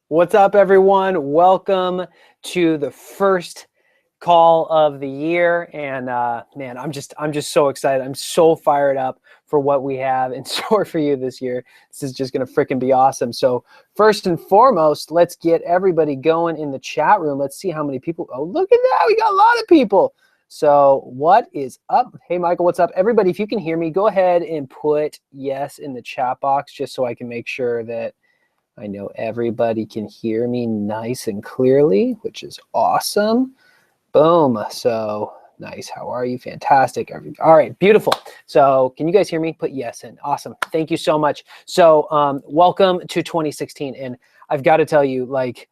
What's up, everyone? Welcome to the first call of the year, and man, I'm just so excited. I'm so fired up for what we have in store for you this year. This is just gonna freaking be awesome. So first and foremost, let's get everybody going in the chat room. Let's see how many people. Oh, look at that! We got a lot of people. So what is up? Hey, Michael, what's up? Everybody, if you can hear me, go ahead and put yes in the chat box, just so I can make sure that I know everybody can hear me nice and clearly, which is awesome. Boom. So nice. How are you? Fantastic. All right. Beautiful. So can you guys hear me? Put yes in. Awesome. Thank you so much. So welcome to 2016. And I've got to tell you, like,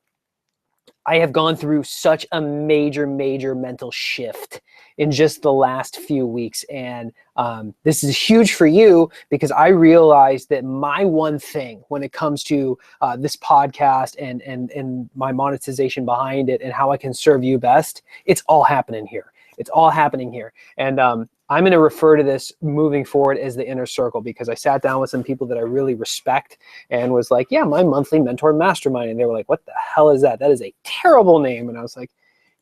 I have gone through such a major mental shift in just the last few weeks. And this is huge for you because I realized that my one thing when it comes to this podcast and my monetization behind it and how I can serve you best, it's all happening here. It's all happening here. And I'm going to refer to this moving forward as the inner circle because I sat down with some people that I really respect and was like, yeah, my monthly mentor mastermind. And they were like, what the hell is that? That is a terrible name. And I was like,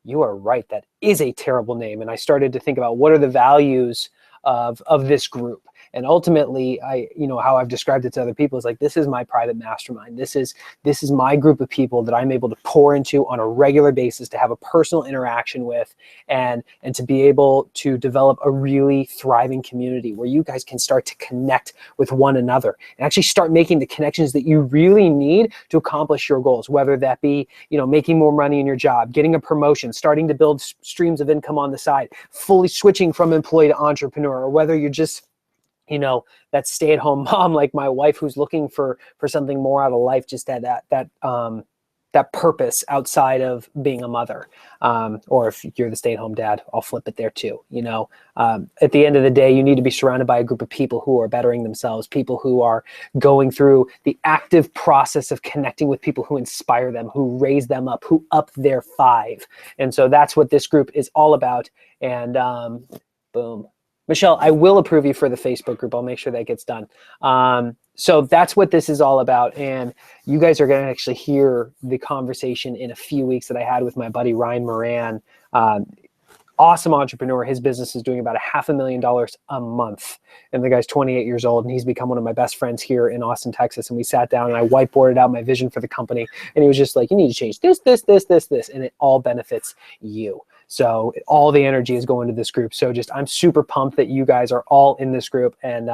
you are right. That is a terrible name. And I started to think about what are the values of this group. And ultimately, how I've described it to other people is like, this is my private mastermind. This is my group of people that I'm able to pour into on a regular basis, to have a personal interaction with, and to be able to develop a really thriving community where you guys can start to connect with one another and actually start making the connections that you really need to accomplish your goals, whether that be, making more money in your job, getting a promotion, starting to build streams of income on the side, fully switching from employee to entrepreneur, or whether you're just that stay-at-home mom like my wife who's looking for something more out of life, just that purpose outside of being a mother, or if you're the stay-at-home dad, I'll flip it there too. At the end of the day, you need to be surrounded by a group of people who are bettering themselves, people who are going through the active process of connecting with people who inspire them, who raise them up, who up their five. And so that's what this group is all about. And boom. Michelle, I will approve you for the Facebook group. I'll make sure that gets done. So that's what this is all about. And you guys are going to actually hear the conversation in a few weeks that I had with my buddy, Ryan Moran. Awesome entrepreneur. His business is doing about $500,000 a month. And the guy's 28 years old, and he's become one of my best friends here in Austin, Texas. And we sat down and I whiteboarded out my vision for the company. And he was just like, you need to change this. And it all benefits you. So all the energy is going to this group. So I'm super pumped that you guys are all in this group, and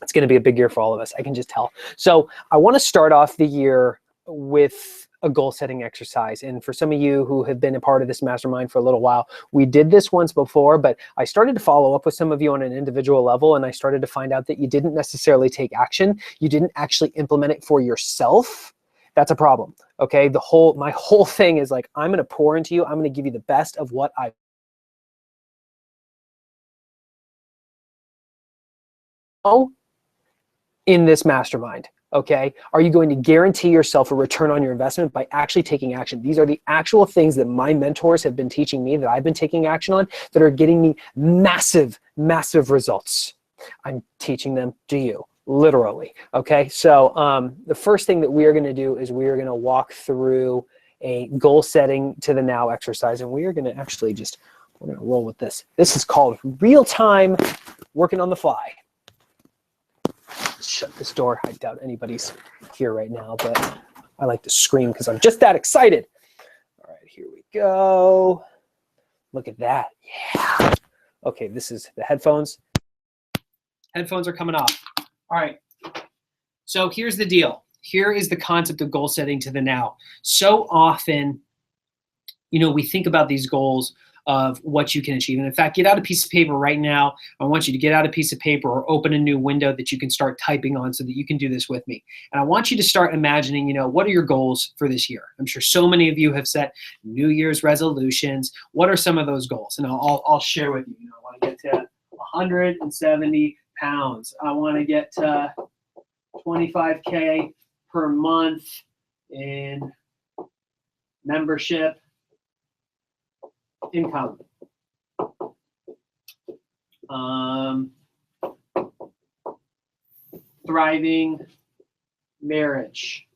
it's going to be a big year for all of us. I can just tell. So I want to start off the year with a goal setting exercise. And for some of you who have been a part of this mastermind for a little while, we did this once before, but I started to follow up with some of you on an individual level, and I started to find out that you didn't necessarily take action. You didn't actually implement it for yourself. That's a problem. Okay. My whole thing is like, I'm going to pour into you. I'm going to give you the best of what I know in this mastermind. Okay. Are you going to guarantee yourself a return on your investment by actually taking action? These are the actual things that my mentors have been teaching me, that I've been taking action on, that are getting me massive results. I'm teaching them to you. Literally. Okay. So the first thing that we are going to do is we are going to walk through a goal setting to the now exercise. And we are going to actually we're going to roll with this. This is called real time working on the fly. Let's shut this door. I doubt anybody's here right now, but I like to scream because I'm just that excited. All right, here we go. Look at that. Yeah. Okay. This is the headphones. Headphones are coming off. All right, so here's the deal. Here is the concept of goal setting to the now. So often, we think about these goals of what you can achieve. And in fact, get out a piece of paper right now. I want you to get out a piece of paper or open a new window that you can start typing on so that you can do this with me. And I want you to start imagining, what are your goals for this year? I'm sure so many of you have set New Year's resolutions. What are some of those goals? And I'll share with you. I want to get to 170 pounds. I want to get to 25K per month in membership income. thriving marriage.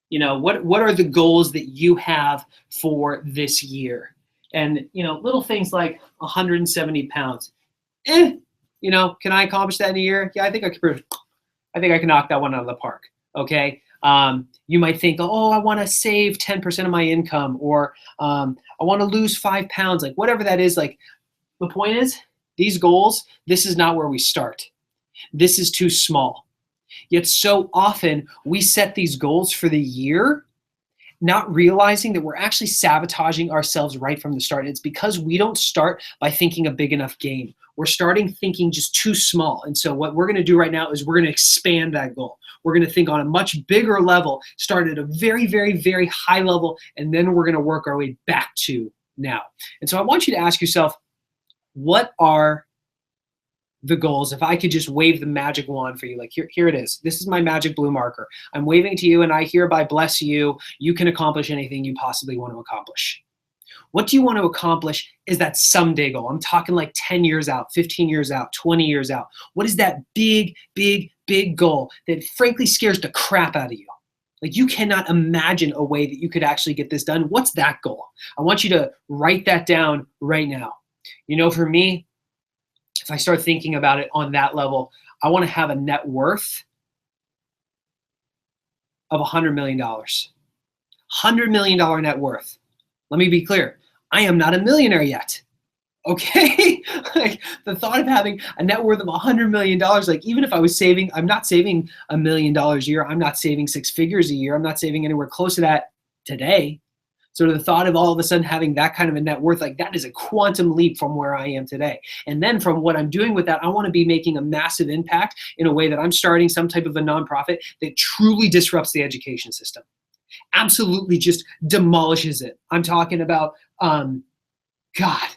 You know, what are the goals that you have for this year? And, you know, little things like 170 pounds. You know, can I accomplish that in a year? Yeah, I think I can knock that one out of the park. Okay. You might think, oh, I want to save 10% of my income, or I want to lose 5 pounds, like whatever that is. Like, the point is, these goals, this is not where we start. This is too small. Yet so often we set these goals for the year, not realizing that we're actually sabotaging ourselves right from the start. And it's because we don't start by thinking a big enough game. We're starting thinking just too small. And so what we're going to do right now is we're going to expand that goal. We're going to think on a much bigger level, start at a very, very, very high level, and then we're going to work our way back to now. And so I want you to ask yourself, what are the goals? If I could just wave the magic wand for you, like here it is. This is my magic blue marker. I'm waving it to you, and I hereby bless you. You can accomplish anything you possibly want to accomplish. What do you want to accomplish is that someday goal. I'm talking like 10 years out, 15 years out, 20 years out. What is that big, big, big goal that frankly scares the crap out of you? Like, you cannot imagine a way that you could actually get this done. What's that goal? I want you to write that down right now. You know, for me, if I start thinking about it on that level, I want to have a net worth of $100 million. $100 million net worth. Let me be clear. I am not a millionaire yet. Okay? Like, the thought of having a net worth of $100 million, like, even if I was saving, I'm not saving $1 million a year. I'm not saving 6 figures a year. I'm not saving anywhere close to that today. So the thought of all of a sudden having that kind of a net worth, like, that is a quantum leap from where I am today. And then from what I'm doing with that, I want to be making a massive impact in a way that I'm starting some type of a nonprofit that truly disrupts the education system. Absolutely just demolishes it. I'm talking about, God,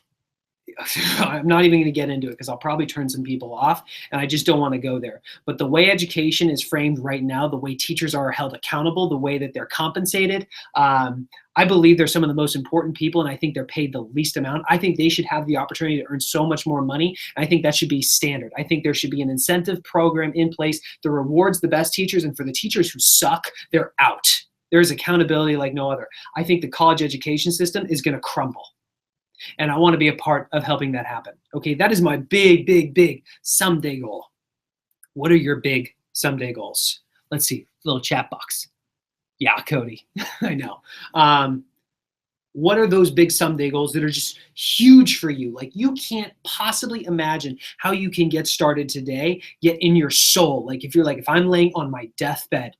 I'm not even going to get into it because I'll probably turn some people off, and I just don't want to go there. But the way education is framed right now, the way teachers are held accountable, the way that they're compensated, I believe they're some of the most important people, and I think they're paid the least amount. I think they should have the opportunity to earn so much more money, and I think that should be standard. I think there should be an incentive program in place that rewards the best teachers, and for the teachers who suck, they're out. There's accountability like no other. I think the college education system is going to crumble. And I want to be a part of helping that happen. Okay, that is my big, big, big someday goal. What are your big someday goals? Let's see, little chat box. Yeah, Cody, I know. What are those big someday goals that are just huge for you? Like, you can't possibly imagine how you can get started today, yet in your soul, like, if you're like, if I'm laying on my deathbed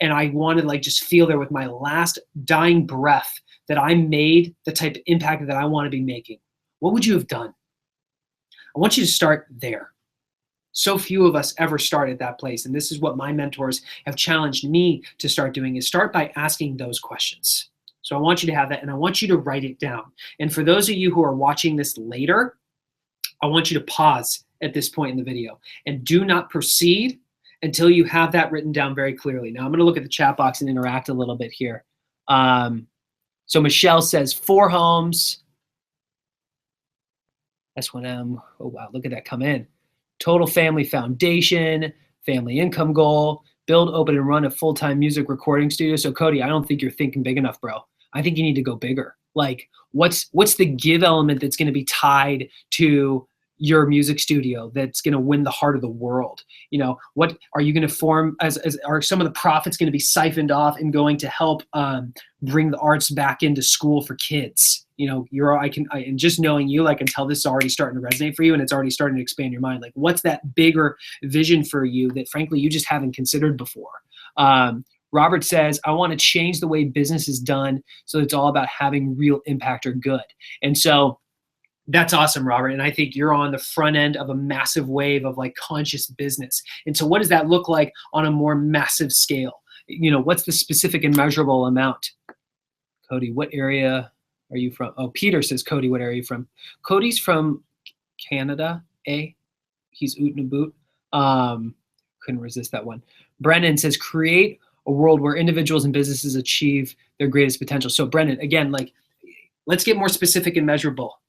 and I want to, like, just feel there with my last dying breath that I made the type of impact that I want to be making, what would you have done? I want you to start there. So few of us ever start at that place. And this is what my mentors have challenged me to start doing, is start by asking those questions. So I want you to have that, and I want you to write it down. And for those of you who are watching this later, I want you to pause at this point in the video and do not proceed until you have that written down very clearly. Now I'm going to look at the chat box and interact a little bit here. So Michelle says 4 homes. S1M. Oh, wow. Look at that come in. Total family foundation, family income goal, build, open, and run a full-time music recording studio. So Cody, I don't think you're thinking big enough, bro. I think you need to go bigger. Like, what's the give element that's going to be tied to your music studio that's going to win the heart of the world? You know, what are you going to form as are some of the profits going to be siphoned off and going to help bring the arts back into school for kids? You know, and just knowing you, I can tell this is already starting to resonate for you, and it's already starting to expand your mind. Like, what's that bigger vision for you that frankly you just haven't considered before? Robert says, I want to change the way business is done so it's all about having real impact or good. And so that's awesome, Robert. And I think you're on the front end of a massive wave of, like, conscious business. And so what does that look like on a more massive scale? You know, what's the specific and measurable amount? Cody, what area are you from? Oh, Peter says, Cody, what area are you from? Cody's from Canada, He's oot and a boot. Couldn't resist that one. Brennan says, create a world where individuals and businesses achieve their greatest potential. So Brennan, again, like, let's get more specific and measurable.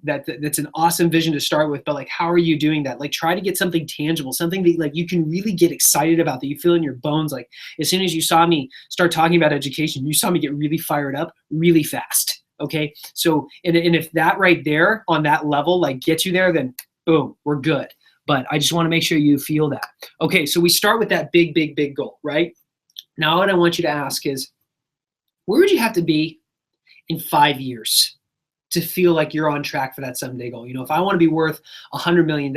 That's an awesome vision to start with, but like, how are you doing that? Like, try to get something tangible, something that like you can really get excited about, that you feel in your bones. Like, as soon as you saw me start talking about education, you saw me get really fired up really fast. Okay. So, and if that right there on that level, like gets you there, then boom, we're good. But I just want to make sure you feel that. Okay. So we start with that big, big, big goal, right? Now, what I want you to ask is, where would you have to be in 5 years to feel like you're on track for that someday goal? You know, if I want to be worth $100 million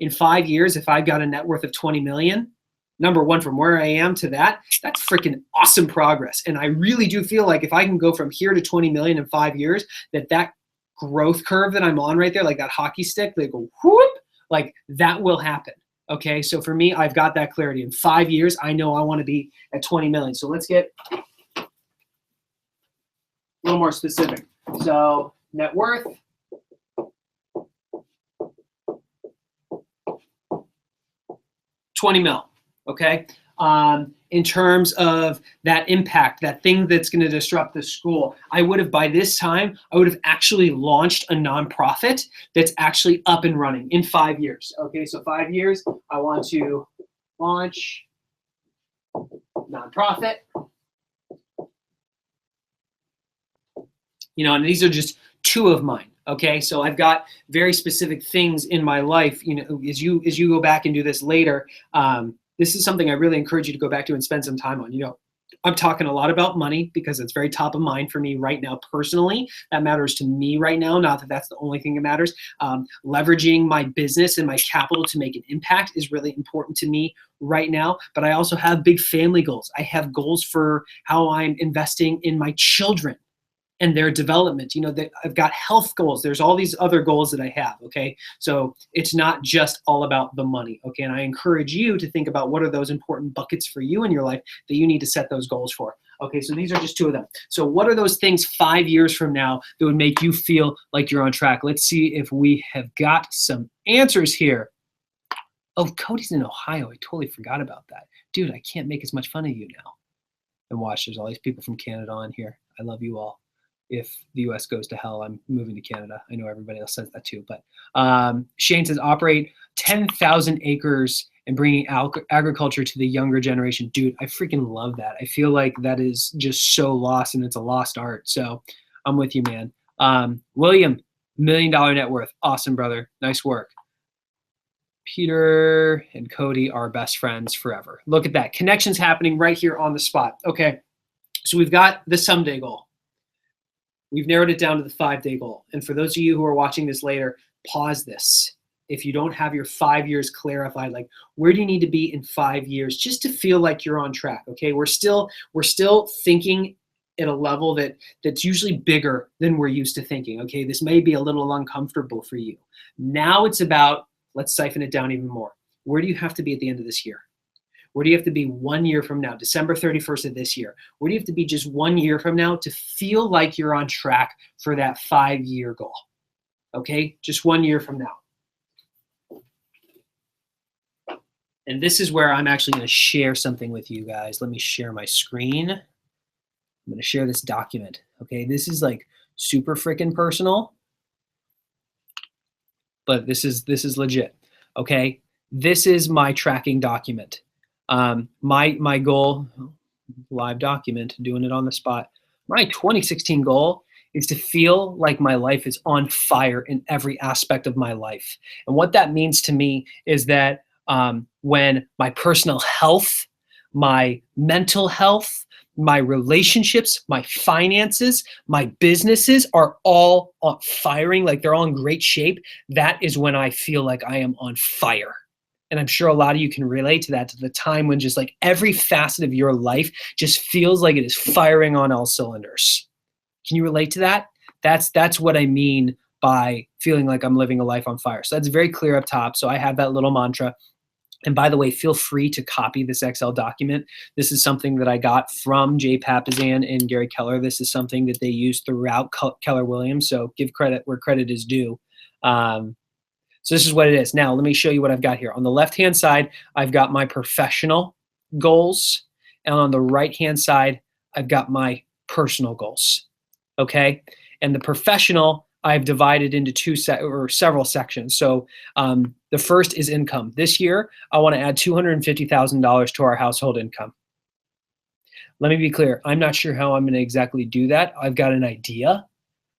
in 5 years, if I've got a net worth of 20 million, number one, from where I am to that, that's freaking awesome progress. And I really do feel like if I can go from here to 20 million in 5 years, that growth curve that I'm on right there, like that hockey stick, they go whoop, like that will happen. Okay. So for me, I've got that clarity. In 5 years, I know I want to be at 20 million. So let's get a little more specific. So net worth, $20 million, okay? In terms of that impact, that thing that's going to disrupt the school, I would have, by this time, I would have actually launched a nonprofit that's actually up and running in 5 years. Okay, so 5 years, I want to launch nonprofit. You know, and these are just two of mine. Okay, so I've got very specific things in my life. You know, as you go back and do this later, this is something I really encourage you to go back to and spend some time on. You know, I'm talking a lot about money because it's very top of mind for me right now personally. That matters to me right now. Not that that's the only thing that matters. Leveraging my business and my capital to make an impact is really important to me right now. But I also have big family goals. I have goals for how I'm investing in my children and their development. You know, I've got health goals. There's all these other goals that I have, okay? So it's not just all about the money, okay? And I encourage you to think about what are those important buckets for you in your life that you need to set those goals for. Okay, so these are just two of them. So what are those things 5 years from now that would make you feel like you're on track? Let's see if we have got some answers here. Oh, Cody's in Ohio. I totally forgot about that. Dude, I can't make as much fun of you now. And watch, there's all these people from Canada on here. I love you all. If the U.S. goes to hell, I'm moving to Canada. I know everybody else says that too. But Shane says, operate 10,000 acres and bringing agriculture to the younger generation. Dude, I freaking love that. I feel like that is just so lost, and it's a lost art. So I'm with you, man. William, $1 million net worth. Awesome, brother. Nice work. Peter and Cody are best friends forever. Look at that. Connections happening right here on the spot. Okay, so we've got the someday goal. We've narrowed it down to the 5-day goal. And for those of you who are watching this later, pause this. If you don't have your 5 years clarified, like where do you need to be in 5 years just to feel like you're on track, okay? We're still thinking at a level that's usually bigger than we're used to thinking, okay? This may be a little uncomfortable for you. Now it's about, let's siphon it down even more. Where do you have to be at the end of this year? Where do you have to be 1 year from now, December 31st of this year? Where do you have to be just 1 year from now to feel like you're on track for that 5-year goal? Okay, just 1 year from now. And this is where I'm actually going to share something with you guys. Let me share my screen. I'm going to share this document. Okay, this is like super freaking personal, but this is legit. Okay, this is my tracking document. My goal, live document, doing it on the spot. My 2016 goal is to feel like my life is on fire in every aspect of my life. And what that means to me is that when my personal health, my mental health, my relationships, my finances, my businesses are all firing, like they're all in great shape, that is when I feel like I am on fire. And I'm sure a lot of you can relate to that, to the time when just like every facet of your life just feels like it is firing on all cylinders. Can you relate to that? That's what I mean by feeling like I'm living a life on fire. So that's very clear up top. So I have that little mantra. And by the way, feel free to copy this Excel document. This is something that I got from Jay Papasan and Gary Keller. This is something that they use throughout Keller Williams. So give credit where credit is due. So this is what it is. Now, let me show you what I've got here. On the left-hand side, I've got my professional goals. And on the right-hand side, I've got my personal goals. Okay? And the professional, I've divided into several sections. So the first is income. This year, I want to add $250,000 to our household income. Let me be clear. I'm not sure how I'm going to exactly do that. I've got an idea,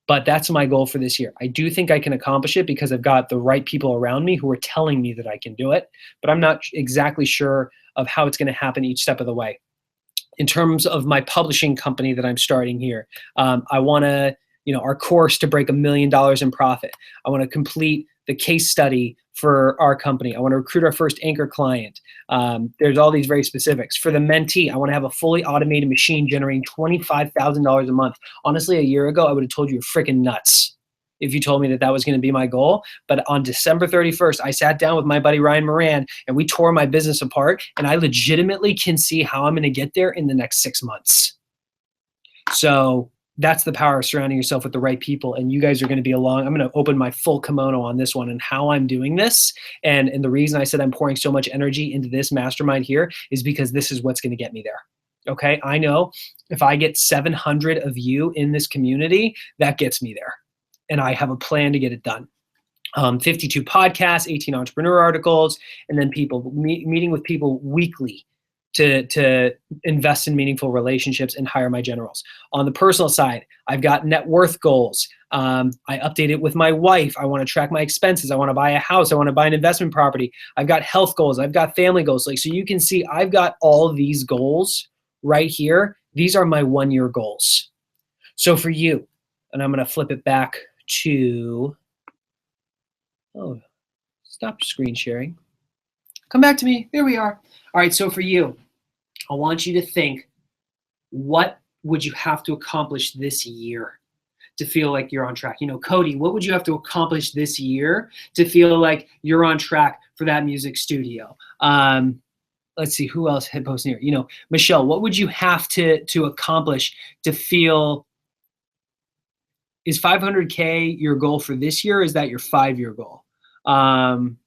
but that's my goal for this year. I do think I can accomplish it because I've got the right people around me who are telling me that I can do it, but I'm not exactly sure of how it's going to happen each step of the way. In terms of my publishing company that I'm starting here, I want to, our course to break $1 million in profit. I want to complete the case study for our company. I want to recruit our first anchor client. There's all these very specifics. For the mentee, I want to have a fully automated machine generating $25,000 a month. Honestly, a year ago, I would have told you you're freaking nuts if you told me that that was going to be my goal. But on December 31st, I sat down with my buddy Ryan Moran and we tore my business apart, and I legitimately can see how I'm going to get there in the next 6 months. So that's the power of surrounding yourself with the right people, and you guys are going to be along. I'm going to open my full kimono on this one and how I'm doing this. And the reason I said I'm pouring so much energy into this mastermind here is because this is what's going to get me there. Okay, I know if I get 700 of you in this community, that gets me there. And I have a plan to get it done. 52 podcasts, 18 entrepreneur articles, and then meeting with people weekly to invest in meaningful relationships and hire my generals. On the personal side, I've got net worth goals. I update it with my wife. I want to track my expenses. I want to buy a house. I want to buy an investment property. I've got health goals. I've got family goals. So you can see I've got all these goals right here. These are my 1-year goals. So for you, and I'm going to flip it back to, stop screen sharing. Come back to me. Here we are. All right, so for you, I want you to think, what would you have to accomplish this year to feel like you're on track? Cody, what would you have to accomplish this year to feel like you're on track for that music studio? Let's see, who else had posted here? Michelle, what would you have to accomplish to feel, is 500K your goal for this year? Or is that your 5-year goal? Freaking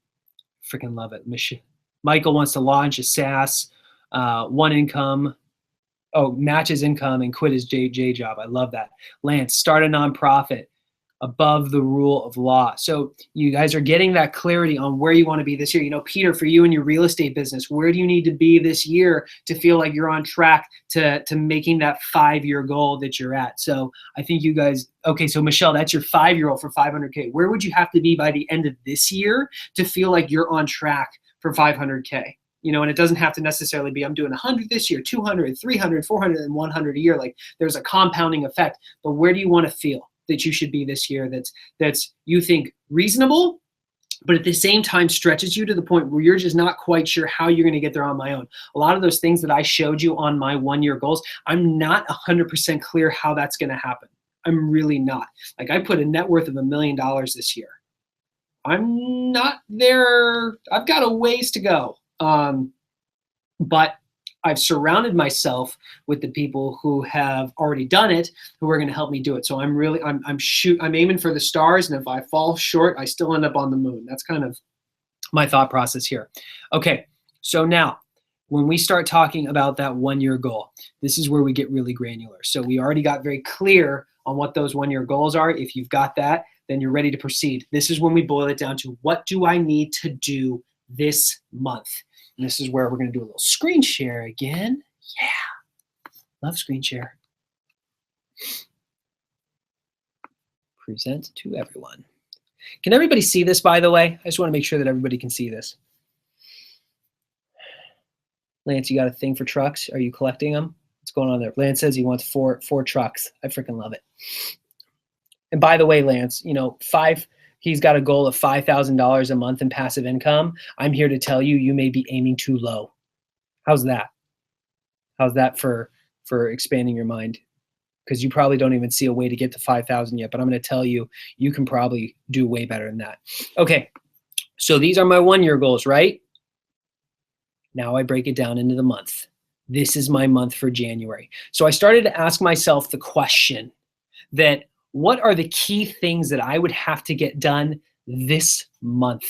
love it. Michael wants to launch a SaaS, one income. Match his income and quit his J job. I love that. Lance, start a nonprofit above the rule of law. So you guys are getting that clarity on where you want to be this year. Peter, for you and your real estate business, where do you need to be this year to feel like you're on track to making that 5-year goal that you're at? So I think you guys, okay, so Michelle, that's your 5-year goal for 500K. Where would you have to be by the end of this year to feel like you're on track for 500K? And it doesn't have to necessarily be I'm doing 100 this year, 200, 300, 400, and 100 a year. Like there's a compounding effect. But where do you want to feel that you should be this year that's you think reasonable, but at the same time stretches you to the point where you're just not quite sure how you're going to get there on my own? A lot of those things that I showed you on my 1-year goals, I'm not 100% clear how that's going to happen. I'm really not. Like I put a net worth of $1 million this year. I'm not there. I've got a ways to go. But I've surrounded myself with the people who have already done it, who are going to help me do it. So I'm aiming for the stars, and if I fall short, I still end up on the moon. That's kind of my thought process here. Okay, so now when we start talking about that 1-year goal, this is where we get really granular. So we already got very clear on what those 1-year goals are. If you've got that, then you're ready to proceed. This is when we boil it down to, what do I need to do this month? And this is where we're going to do a little screen share again. Yeah, love screen share. Present to everyone. Can everybody see this, by the way? I just want to make sure that everybody can see this. Lance, you got a thing for trucks? Are you collecting them? What's going on there? Lance says he wants four trucks. I freaking love it. And by the way, Lance, he's got a goal of $5,000 a month in passive income. I'm here to tell you, you may be aiming too low. How's that? How's that for expanding your mind? Because you probably don't even see a way to get to 5,000 yet, but I'm going to tell you, you can probably do way better than that. Okay, so these are my 1-year goals, right? Now I break it down into the month. This is my month for January. So I started to ask myself the question that, what are the key things that I would have to get done this month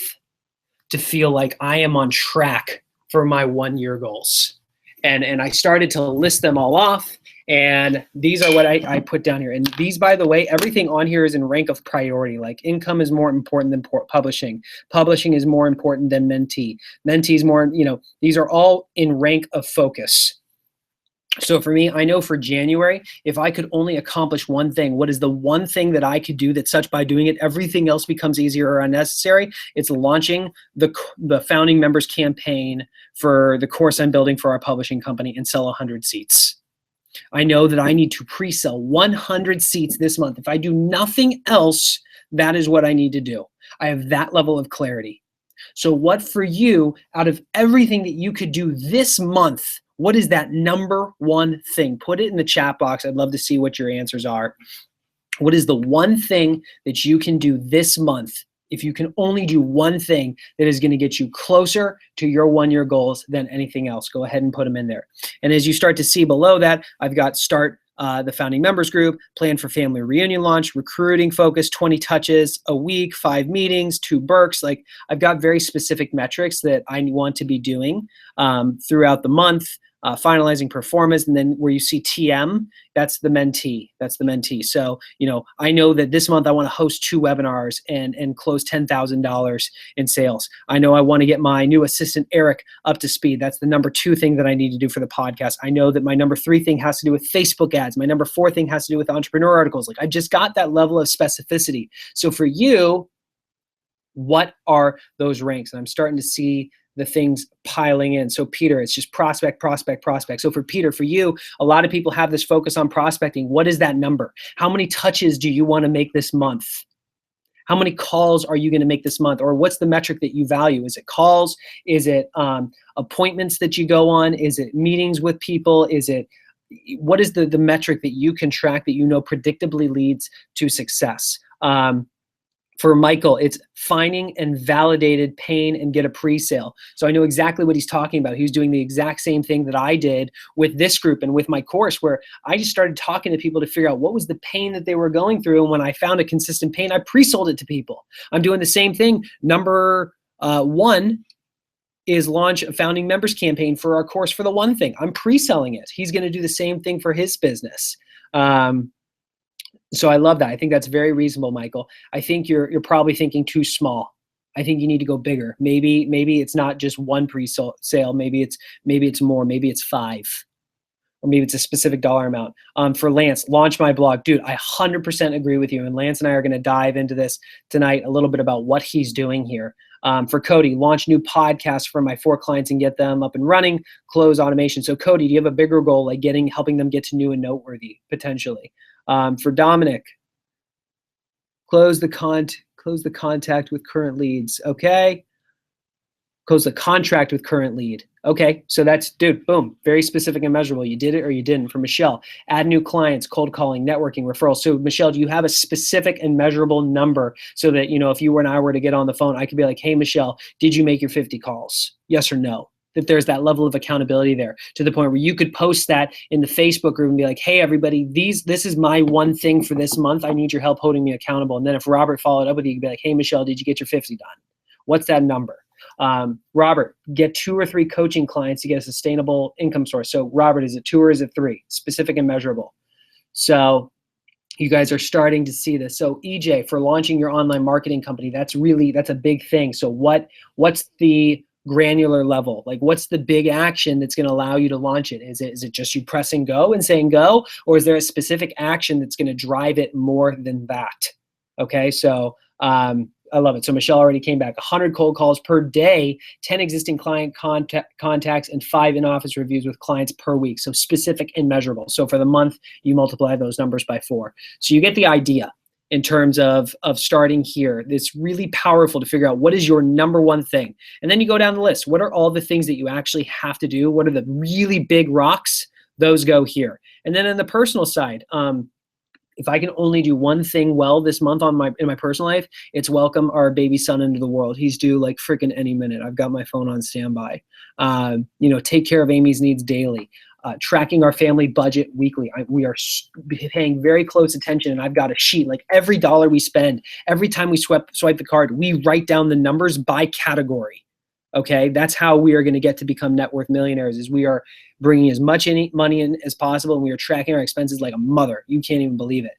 to feel like I am on track for my 1-year goals? And I started to list them all off. And these are what I put down here. And these, by the way, everything on here is in rank of priority. Like income is more important than publishing. Publishing is more important than mentee. Mentee is more, these are all in rank of focus. So for me, I know for January, if I could only accomplish one thing, what is the one thing that I could do that such by doing it, everything else becomes easier or unnecessary? It's launching the founding members campaign for the course I'm building for our publishing company and sell 100 seats. I know that I need to pre-sell 100 seats this month. If I do nothing else, that is what I need to do. I have that level of clarity. So what for you, out of everything that you could do this month, what is that number one thing? Put it in the chat box. I'd love to see what your answers are. What is the one thing that you can do this month? If you can only do one thing that is going to get you closer to your 1-year goals than anything else, go ahead and put them in there. And as you start to see below that, I've got start the founding members group, plan for family reunion launch, recruiting focus, 20 touches a week, 5 meetings, 2 Berks. Like I've got very specific metrics that I want to be doing throughout the month. Finalizing performance, and then where you see TM, that's the mentee. That's the mentee. So, I know that this month I want to host 2 webinars and close $10,000 in sales. I know I want to get my new assistant, Eric, up to speed. That's the number 2 thing that I need to do for the podcast. I know that my number 3 thing has to do with Facebook ads. My number 4 thing has to do with entrepreneur articles. Like I just got that level of specificity. So for you, what are those ranks? And I'm starting to see the things piling in. So Peter, it's just prospect, prospect, prospect. So for Peter, for you, a lot of people have this focus on prospecting. What is that number? How many touches do you want to make this month? How many calls are you going to make this month? Or what's the metric that you value? Is it calls? Is it appointments that you go on? Is it meetings with people? What is the metric that you can track that predictably leads to success? For Michael, it's finding and validated pain and get a pre-sale. So I know exactly what he's talking about. He was doing the exact same thing that I did with this group and with my course, where I just started talking to people to figure out what was the pain that they were going through. And when I found a consistent pain, I pre-sold it to people. I'm doing the same thing. Number 1 is launch a founding members campaign for our course for the one thing. I'm pre-selling it. He's going to do the same thing for his business. So I love that. I think that's very reasonable, Michael. I think you're probably thinking too small. I think you need to go bigger. Maybe it's not just 1 pre-sale. Maybe it's more. Maybe it's 5, or maybe it's a specific dollar amount. For Lance, launch my blog, dude. I 100% agree with you. And Lance and I are going to dive into this tonight a little bit about what he's doing here. For Cody, launch new podcasts for my 4 clients and get them up and running. Close automation. So Cody, do you have a bigger goal, like helping them get to new and noteworthy potentially? For Dominic, close the contact with current leads. Okay. Close the contract with current lead. Okay. So that's, dude, boom, very specific and measurable. You did it or you didn't. For Michelle, add new clients, cold calling, networking, referrals. So Michelle, do you have a specific and measurable number so that, if you and I were to get on the phone, I could be like, hey, Michelle, did you make your 50 calls? Yes or no? That there's that level of accountability there to the point where you could post that in the Facebook group and be like, hey, everybody, this is my one thing for this month. I need your help holding me accountable. And then if Robert followed up with you, you'd be like, hey, Michelle, did you get your 50 done? What's that number? Robert, get 2 or 3 coaching clients to get a sustainable income source. So Robert, is it 2 or is it 3? Specific and measurable. So you guys are starting to see this. So EJ, for launching your online marketing company, that's a big thing. So what's the granular level? Like what's the big action that's going to allow you to launch it? Is it just you pressing go and saying go, or is there a specific action that's going to drive it more than that? Okay. So, I love it. So Michelle already came back. 100 cold calls per day, 10 existing client contacts, and 5 in-office reviews with clients per week. So specific and measurable. So for the month, you multiply those numbers by 4. So you get the idea in terms of starting here. It's really powerful to figure out what is your number one thing. And then you go down the list. What are all the things that you actually have to do? What are the really big rocks? Those go here. And then on the personal side, if I can only do one thing well this month in my personal life, it's welcome our baby son into the world. He's due like freaking any minute. I've got my phone on standby. Take care of Amy's needs daily. Tracking our family budget weekly. We are paying very close attention, and I've got a sheet. Like every dollar we spend, every time we swipe the card, we write down the numbers by category. Okay, that's how we are going to get to become net worth millionaires, is we are bringing as much money in as possible, and we are tracking our expenses like a mother. You can't even believe it.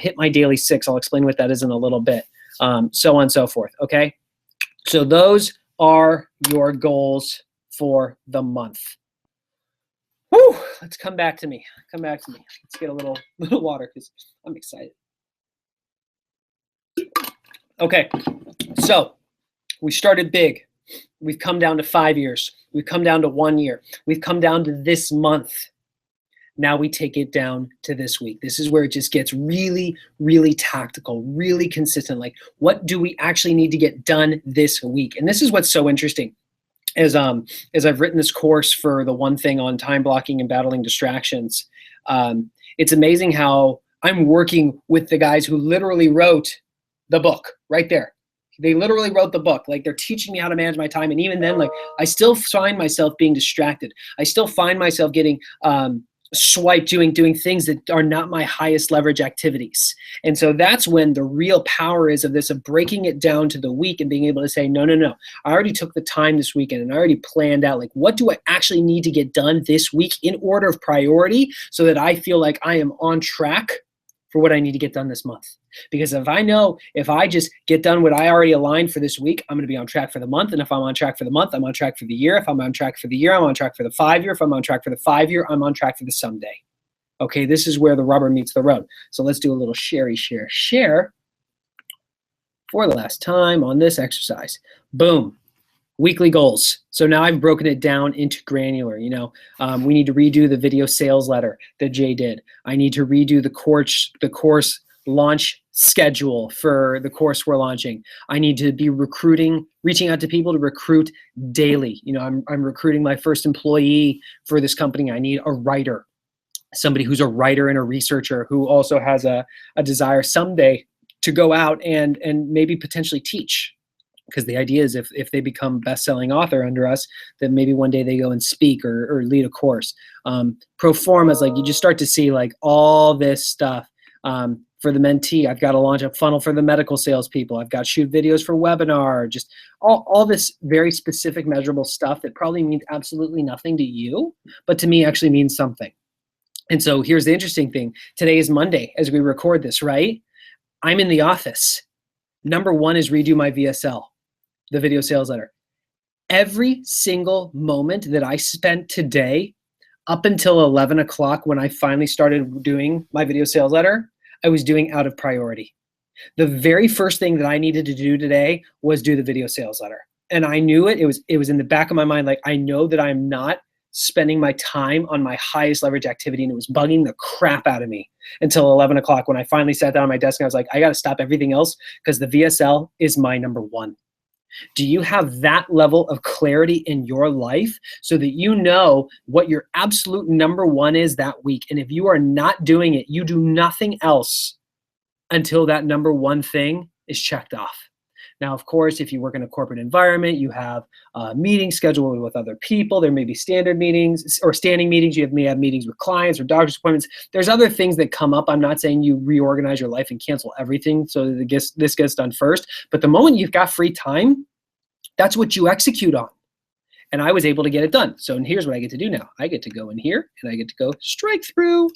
Hit my daily 6. I'll explain what that is in a little bit. So on and so forth. Okay, so those are your goals for the month. Whew, let's come back to me. Let's get a little water because I'm excited. Okay, so we started big. We've come down to 5 years. We've come down to 1 year. We've come down to this month. Now we take it down to this week. This is where it just gets really, really tactical, really consistent. Like, what do we actually need to get done this week? And this is what's so interesting. As I've written this course for the one thing on time blocking and battling distractions, it's amazing how I'm working with the guys who literally wrote the book right there. They literally wrote the book. Like, they're teaching me how to manage my time. And even then, like, I still find myself being distracted. I still find myself getting swiped doing things that are not my highest leverage activities. And so that's when the real power is of this, of breaking it down to the week and being able to say, no, I already took the time this weekend and I already planned out, like, what do I actually need to get done this week in order of priority, so that I feel like I am on track for what I need to get done this month. Because if I just get done what I already aligned for this week, I'm going to be on track for the month. And if I'm on track for the month, I'm on track for the year. If I'm on track for the year, I'm on track for the 5 year. If I'm on track for the 5 year, I'm on track for the someday. Okay, this is where the rubber meets the road. So let's do a little share for the last time on this exercise. Boom. Weekly goals. So now I've broken it down into granular. We need to redo the video sales letter that Jay did. I need to redo the course launch schedule for the course we're launching. I need to be reaching out to people to recruit daily. I'm recruiting my first employee for this company. I need a writer, somebody who's a writer and a researcher who also has a desire someday to go out and maybe potentially teach. Because the idea is if they become best-selling author under us, then maybe one day they go and speak or lead a course. Pro forma is like, you just start to see like all this stuff. For the mentee, I've got to launch a funnel for the medical salespeople. I've got to shoot videos for webinar, just all this very specific measurable stuff that probably means absolutely nothing to you, but to me actually means something. And so here's the interesting thing. Today is Monday as we record this, right? I'm in the office. Number 1 is redo my VSL, the video sales letter. Every single moment that I spent today up until 11 o'clock when I finally started doing my video sales letter, I was doing out of priority. The very first thing that I needed to do today was do the video sales letter. And I knew it. It was in the back of my mind. Like, I know that I'm not spending my time on my highest leverage activity, and it was bugging the crap out of me until 11 o'clock when I finally sat down at my desk and I was like, I got to stop everything else because the VSL is my number 1. Do you have that level of clarity in your life so that you know what your absolute number 1 is that week? And if you are not doing it, you do nothing else until that number 1 thing is checked off. Now, of course, if you work in a corporate environment, you have meetings scheduled with other people. There may be standard meetings or standing meetings. You may have meetings with clients or doctor's appointments. There's other things that come up. I'm not saying you reorganize your life and cancel everything so that this gets done first. But the moment you've got free time, that's what you execute on. And I was able to get it done. So here's what I get to do now. I get to go in here and I get to go strike through.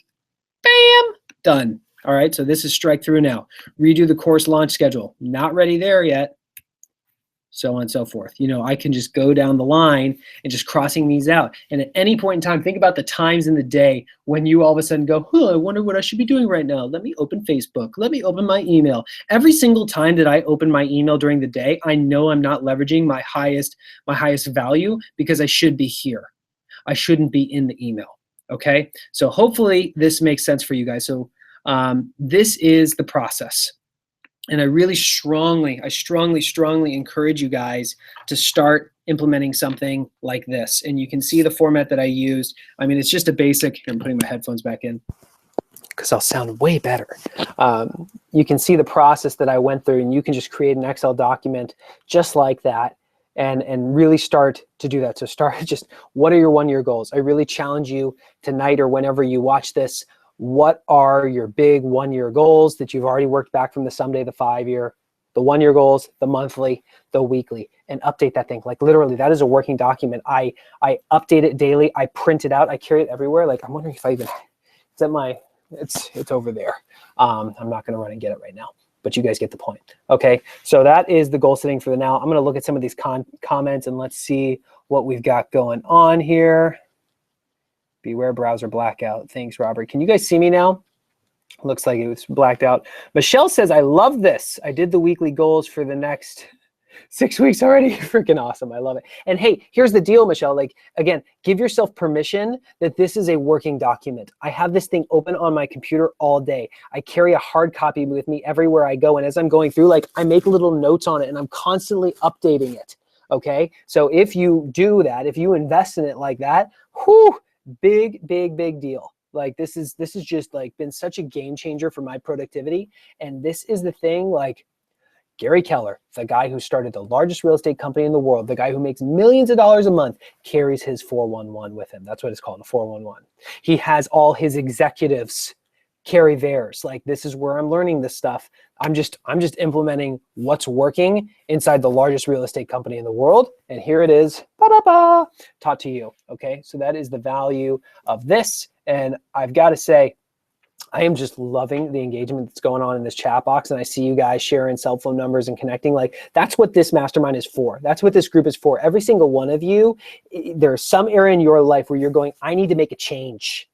Bam! Done. All right, so this is strike through now. Redo the course launch schedule. Not ready there yet. So on and so forth. I can just go down the line and just crossing these out. And at any point in time, think about the times in the day when you all of a sudden go, I wonder what I should be doing right now. Let me open Facebook. Let me open my email. Every single time that I open my email during the day, I know I'm not leveraging my highest value because I should be here. I shouldn't be in the email. Okay? So hopefully this makes sense for you guys. So this is the process. And I really strongly encourage you guys to start implementing something like this. And you can see the format that I used. I mean, it's just a basic. I'm putting my headphones back in because I'll sound way better. You can see the process that I went through, and you can just create an Excel document just like that and really start to do that. So start just, what are your 1 year goals? I really challenge you tonight or whenever you watch this. What are your big 1 year goals that you've already worked back from the someday, the 5 year, the 1 year goals, the monthly, the weekly? and update that thing. Like literally, that is a working document. I update it daily. I print it out. I carry it everywhere. Like I'm wondering if I even, is that my, it's over there. I'm not going to run and get it right now, but you guys get the point. Okay, so that is the goal setting for the now. I'm going to look at some of these comments and let's see what we've got going on here. Beware browser blackout. Thanks, Robert. Can you guys see me now? Looks like it was blacked out. Michelle says, I love this. I did the weekly goals for the next 6 weeks already. Freaking awesome. I love it. And hey, here's the deal, Michelle. Like, again, give yourself permission that this is a working document. I have this thing open on my computer all day. I carry a hard copy with me everywhere I go. And as I'm going through, like, I make little notes on it and I'm constantly updating it. Okay. So if you do that, if you invest in it like that, whew, big deal. Like this is just like been such a game changer for my productivity. And this is the thing, like Gary Keller, the guy who started the largest real estate company in the world, the guy who makes millions of dollars a month, carries his 411 with him. That's what it's called, the 411. He has all his executives carry theirs. Like, this is where I'm learning this stuff. I'm just implementing what's working inside the largest real estate company in the world. And here it is, ba-da-ba, taught to you. Okay, so that is the value of this. And I've got to say, I am just loving the engagement that's going on in this chat box. And I see you guys sharing cell phone numbers and connecting. Like, that's what this mastermind is for. That's what this group is for. Every single one of you, there's some area in your life where you're going, I need to make a change.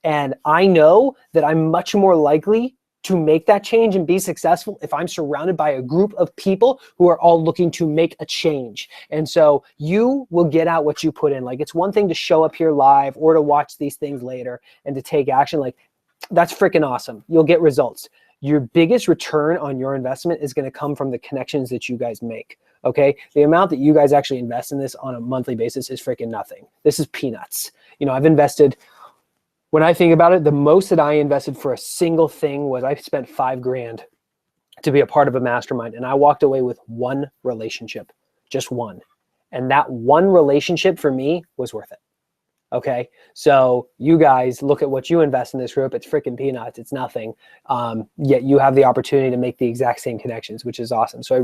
And I know that I'm much more likely to make that change and be successful if I'm surrounded by a group of people who are all looking to make a change. And so you will get out what you put in. Like, it's one thing to show up here live or to watch these things later and to take action. Like, that's freaking awesome. You'll get results. Your biggest return on your investment is going to come from the connections that you guys make. Okay, the amount that you guys actually invest in this on a monthly basis is freaking nothing. This is peanuts. You know, I've invested, when I think about it, the most that I invested for a single thing was I spent $5,000 to be a part of a mastermind, and I walked away with one relationship, just one. And that one relationship for me was worth it. Okay, so you guys look at what you invest in this group. It's freaking peanuts. It's nothing. Yet you have the opportunity to make the exact same connections, which is awesome. So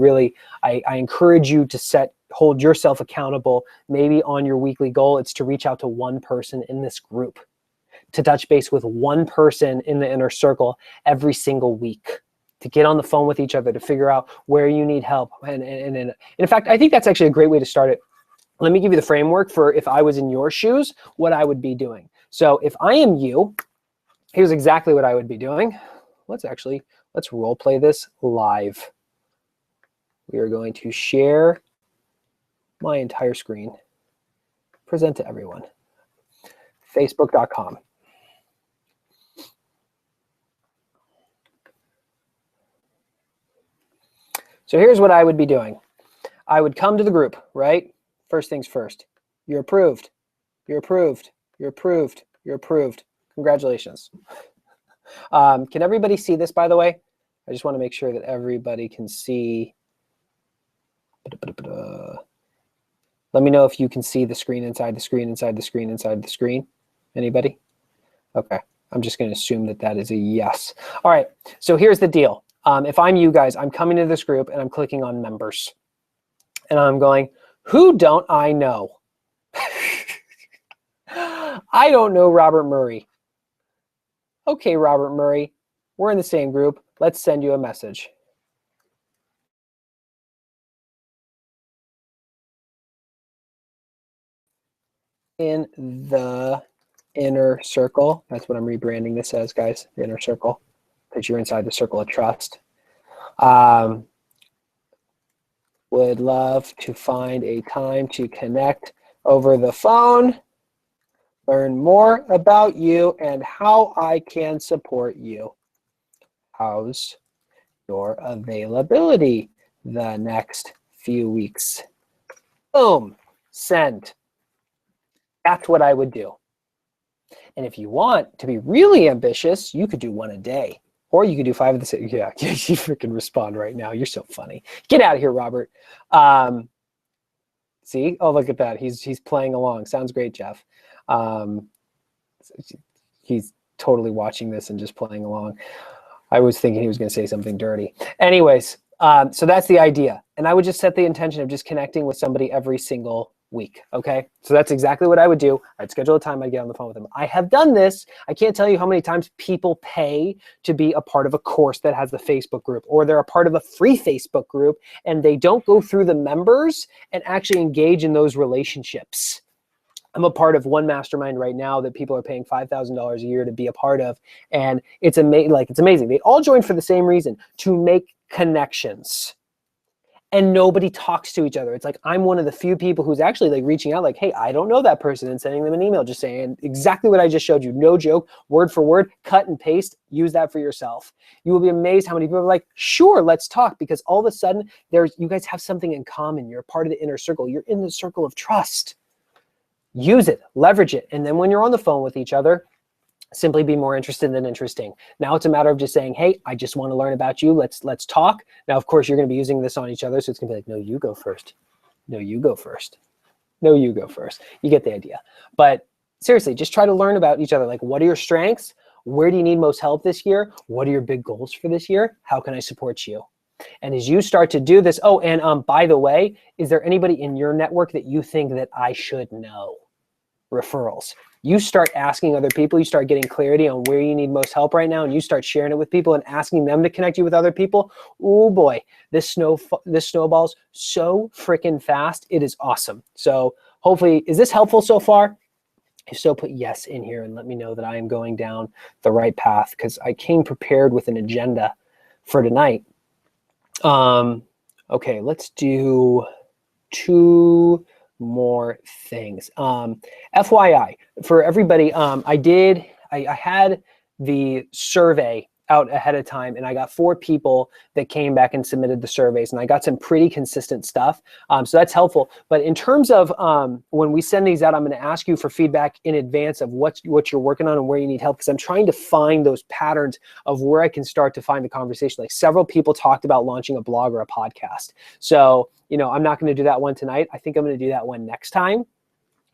I encourage you to hold yourself accountable. Maybe on your weekly goal, it's to reach out to one person in this group, to touch base with one person in the inner circle every single week, to get on the phone with each other, to figure out where you need help. And in fact, I think that's actually a great way to start it. Let me give you the framework for if I was in your shoes, what I would be doing. So if I am you, here's exactly what I would be doing. Let's role play this live. We are going to share my entire screen, present to everyone. Facebook.com. So here's what I would be doing. I would come to the group, right? First things first. You're approved. You're approved. You're approved. You're approved. Congratulations. Can everybody see this, by the way? I just want to make sure that everybody can see. Let me know if you can see the screen inside the screen, inside the screen, inside the screen. Anybody? Okay. I'm just going to assume that that is a yes. All right. So here's the deal. If I'm you guys, I'm coming to this group and I'm clicking on members. And I'm going, who don't I know? I don't know Robert Murray. Okay, Robert Murray, we're in the same group. Let's send you a message. In the inner circle, that's what I'm rebranding this as, guys, the inner circle, because you're inside the circle of trust. Would love to find a time to connect over the phone, learn more about you and how I can support you. How's your availability the next few weeks? Boom, send. That's what I would do. And if you want to be really ambitious, you could do one a day. Or you could do 5 of the 6. Yeah, you freaking respond right now. You're so funny. Get out of here, Robert. See? Oh, look at that. He's playing along. Sounds great, Jeff. He's totally watching this and just playing along. I was thinking he was going to say something dirty. Anyways, So that's the idea. And I would just set the intention of just connecting with somebody every single week. Okay. So that's exactly what I would do. I'd schedule a time, I'd get on the phone with them. I have done this. I can't tell you how many times people pay to be a part of a course that has the Facebook group, or they're a part of a free Facebook group and they don't go through the members and actually engage in those relationships. I'm a part of one mastermind right now that people are paying $5,000 a year to be a part of. And it's amazing. Like, it's amazing. They all join for the same reason, to make connections. And nobody talks to each other. It's like, I'm one of the few people who's actually like reaching out like, hey, I don't know that person, and sending them an email just saying exactly what I just showed you. No joke, word for word, cut and paste, use that for yourself. You will be amazed how many people are like, sure, let's talk, because all of a sudden you guys have something in common. You're part of the inner circle. You're in the circle of trust. Use it, leverage it. And then when you're on the phone with each other, simply be more interested than interesting. Now it's a matter of just saying, hey, I just want to learn about you. Let's talk. Now, of course, you're going to be using this on each other. So it's going to be like, no, you go first. No, you go first. No, you go first. You get the idea. But seriously, just try to learn about each other. Like, what are your strengths? Where do you need most help this year? What are your big goals for this year? How can I support you? And as you start to do this, oh, and by the way, is there anybody in your network that you think that I should know? Referrals. You start asking other people, you start getting clarity on where you need most help right now, and you start sharing it with people and asking them to connect you with other people. Oh boy, this snowballs so freaking fast. It is awesome. So hopefully, is this helpful so far? If so, put yes in here and let me know that I am going down the right path, because I came prepared with an agenda for tonight. Okay, let's do 2 more things. FYI, for everybody, I had the survey out ahead of time, and I got 4 people that came back and submitted the surveys, and I got some pretty consistent stuff. So that's helpful. But in terms of when we send these out, I'm going to ask you for feedback in advance of what you're working on and where you need help, because I'm trying to find those patterns of where I can start to find the conversation. Like, several people talked about launching a blog or a podcast. So, you know, I'm not going to do that one tonight. I think I'm going to do that one next time,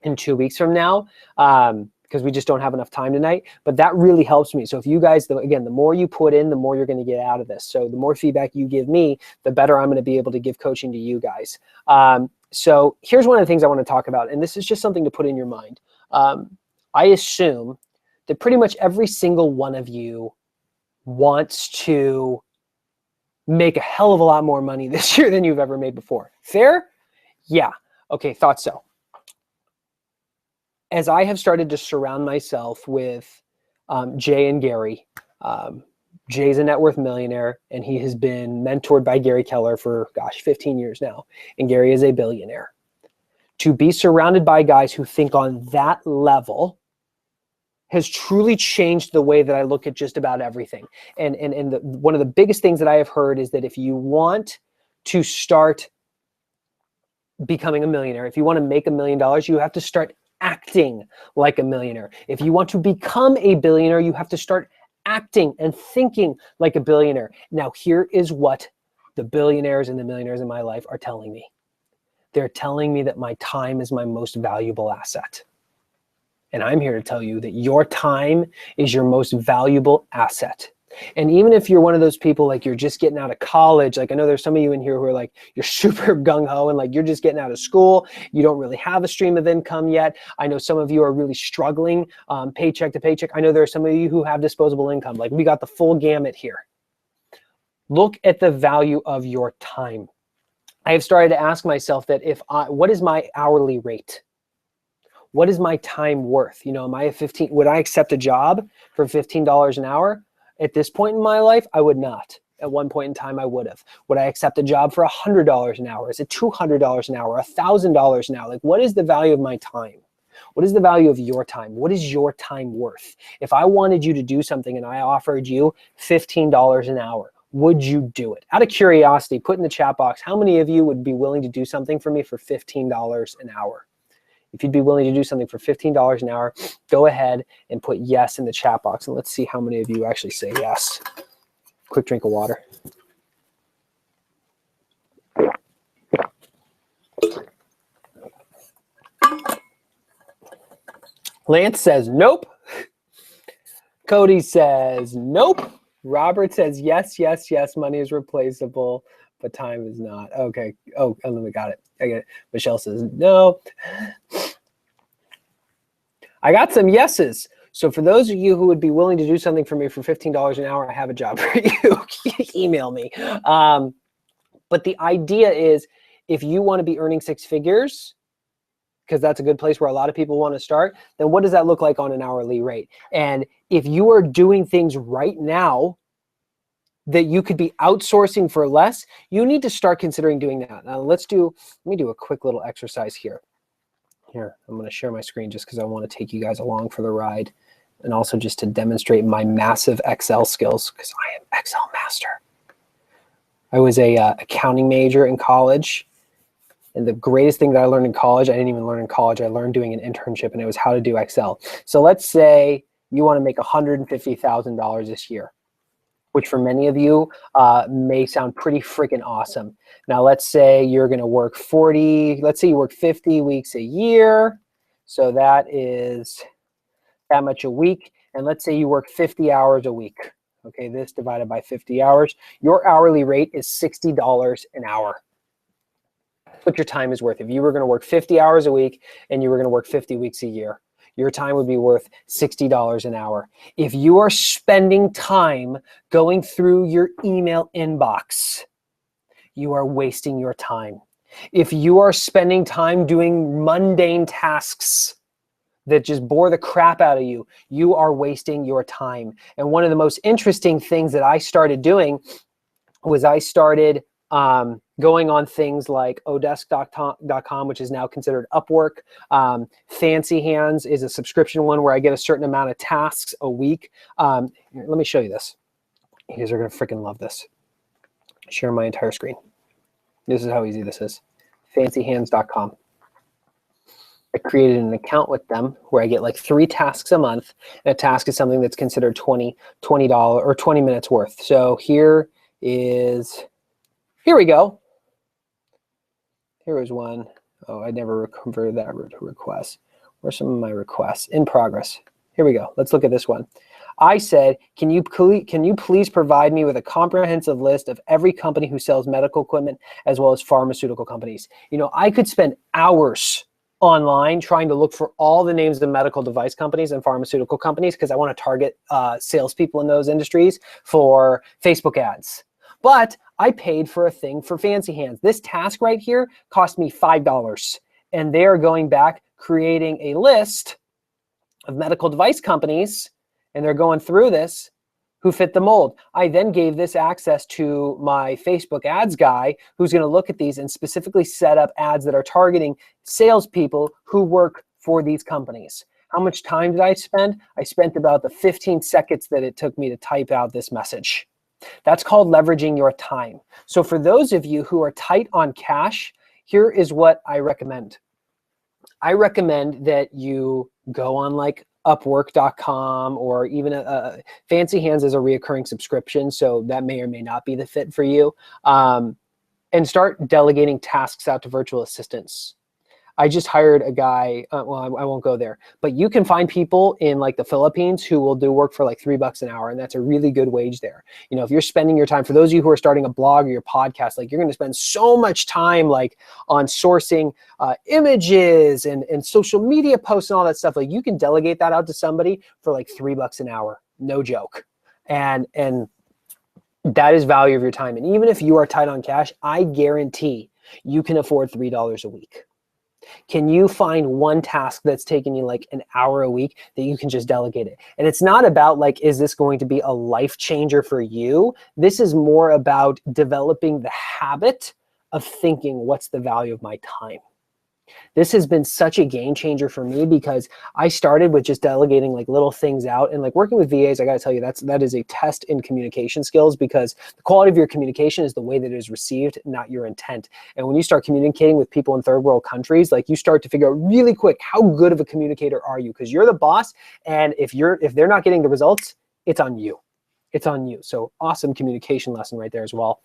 in 2 weeks from now. Because we just don't have enough time tonight, but that really helps me. So if you guys, again, the more you put in, the more you're going to get out of this. So the more feedback you give me, the better I'm going to be able to give coaching to you guys. So here's one of the things I want to talk about, and this is just something to put in your mind. I assume that pretty much every single one of you wants to make a hell of a lot more money this year than you've ever made before. Fair? Yeah. Okay, thought so. As I have started to surround myself with Jay and Gary, Jay's a net worth millionaire, and he has been mentored by Gary Keller for, 15 years now. And Gary is a billionaire. To be surrounded by guys who think on that level has truly changed the way that I look at just about everything. And one of the biggest things that I have heard is that if you want to start becoming a millionaire, if you want to make $1 million, you have to start acting like a millionaire. If you want to become a billionaire, you have to start acting and thinking like a billionaire. Now, here is what the billionaires and the millionaires in my life are telling me. They're telling me that my time is my most valuable asset. And I'm here to tell you that your time is your most valuable asset. And even if you're one of those people, like, you're just getting out of college, like, I know there's some of you in here who are like, you're super gung-ho and like, you're just getting out of school. You don't really have a stream of income yet. I know some of you are really struggling paycheck to paycheck. I know there are some of you who have disposable income. Like, we got the full gamut here. Look at the value of your time. I have started to ask myself that what is my hourly rate? What is my time worth? You know, would I accept a job for $15 an hour? At this point in my life, I would not. At one point in time, I would have. Would I accept a job for $100 an hour? Is it $200 an hour? $1,000 an hour? Like, what is the value of my time? What is the value of your time? What is your time worth? If I wanted you to do something and I offered you $15 an hour, would you do it? Out of curiosity, put in the chat box, how many of you would be willing to do something for me for $15 an hour? If you'd be willing to do something for $15 an hour, go ahead and put yes in the chat box. And let's see how many of you actually say yes. Quick drink of water. Lance says nope. Cody says nope. Robert says yes, yes, yes, money is replaceable. but time is not. Okay. Oh, and then we got it. I get it. Michelle says, no. I got some yeses. So for those of you who would be willing to do something for me for $15 an hour, I have a job for you. Email me. But the idea is, if you want to be earning six figures, because that's a good place where a lot of people want to start, then what does that look like on an hourly rate? And if you are doing things right now that you could be outsourcing for less, you need to start considering doing that. Now let me do a quick little exercise here. Here, I'm going to share my screen just because I want to take you guys along for the ride, and also just to demonstrate my massive Excel skills, because I am Excel master. I was a accounting major in college, and the greatest thing that I learned in college, I didn't even learn in college, I learned doing an internship, and it was how to do Excel. So let's say you want to make $150,000 this year, which for many of you may sound pretty freaking awesome. Now let's say you're going to work 40, let's say you work 50 weeks a year. So that is that much a week. And let's say you work 50 hours a week. Okay, this divided by 50 hours. Your hourly rate is $60 an hour. That's what your time is worth. If you were going to work 50 hours a week and you were going to work 50 weeks a year, your time would be worth $60 an hour. If you are spending time going through your email inbox, you are wasting your time. If you are spending time doing mundane tasks that just bore the crap out of you, you are wasting your time. And one of the most interesting things that I started doing was I started going on things like odesk.com, which is now considered Upwork. Fancy Hands is a subscription one where I get a certain amount of tasks a week. Let me show you this. You guys are going to freaking love this. Share my entire screen. This is how easy this is. Fancyhands.com. I created an account with them where I get like 3 tasks a month. And a task is something that's considered $20 or 20 minutes worth. So here we go. Here is one. Oh, I never converted that to request. Where's some of my requests? In progress. Here we go. Let's look at this one. I said, can you please provide me with a comprehensive list of every company who sells medical equipment as well as pharmaceutical companies? You know, I could spend hours online trying to look for all the names of medical device companies and pharmaceutical companies because I want to target salespeople in those industries for Facebook ads. But I paid for a thing for Fancy Hands. This task right here cost me $5. And they are going back, creating a list of medical device companies, and they're going through this who fit the mold. I then gave this access to my Facebook ads guy who's going to look at these and specifically set up ads that are targeting salespeople who work for these companies. How much time did I spend? I spent about the 15 seconds that it took me to type out this message. That's called leveraging your time. So for those of you who are tight on cash, here is what I recommend. I recommend that you go on like Upwork.com, or even Fancy Hands is a reoccurring subscription, so that may or may not be the fit for you, and start delegating tasks out to virtual assistants. I just hired a guy, well, I won't go there, but you can find people in like the Philippines who will do work for like $3 an hour, and that's a really good wage there. You know, if you're spending your time, for those of you who are starting a blog or your podcast, like you're going to spend so much time like on sourcing images and social media posts and all that stuff. Like you can delegate that out to somebody for like $3 an hour, no joke. And that is value of your time. And even if you are tight on cash, I guarantee you can afford $3 a week. Can you find one task that's taking you like an hour a week that you can just delegate it? And it's not about like, is this going to be a life changer for you? This is more about developing the habit of thinking, what's the value of my time? This has been such a game changer for me because I started with just delegating like little things out, and like working with VAs, I got to tell you, that is a test in communication skills, because the quality of your communication is the way that it is received, not your intent. And when you start communicating with people in third world countries, like you start to figure out really quick, how good of a communicator are you? Because you're the boss, and if they're not getting the results, it's on you. It's on you. So awesome communication lesson right there as well.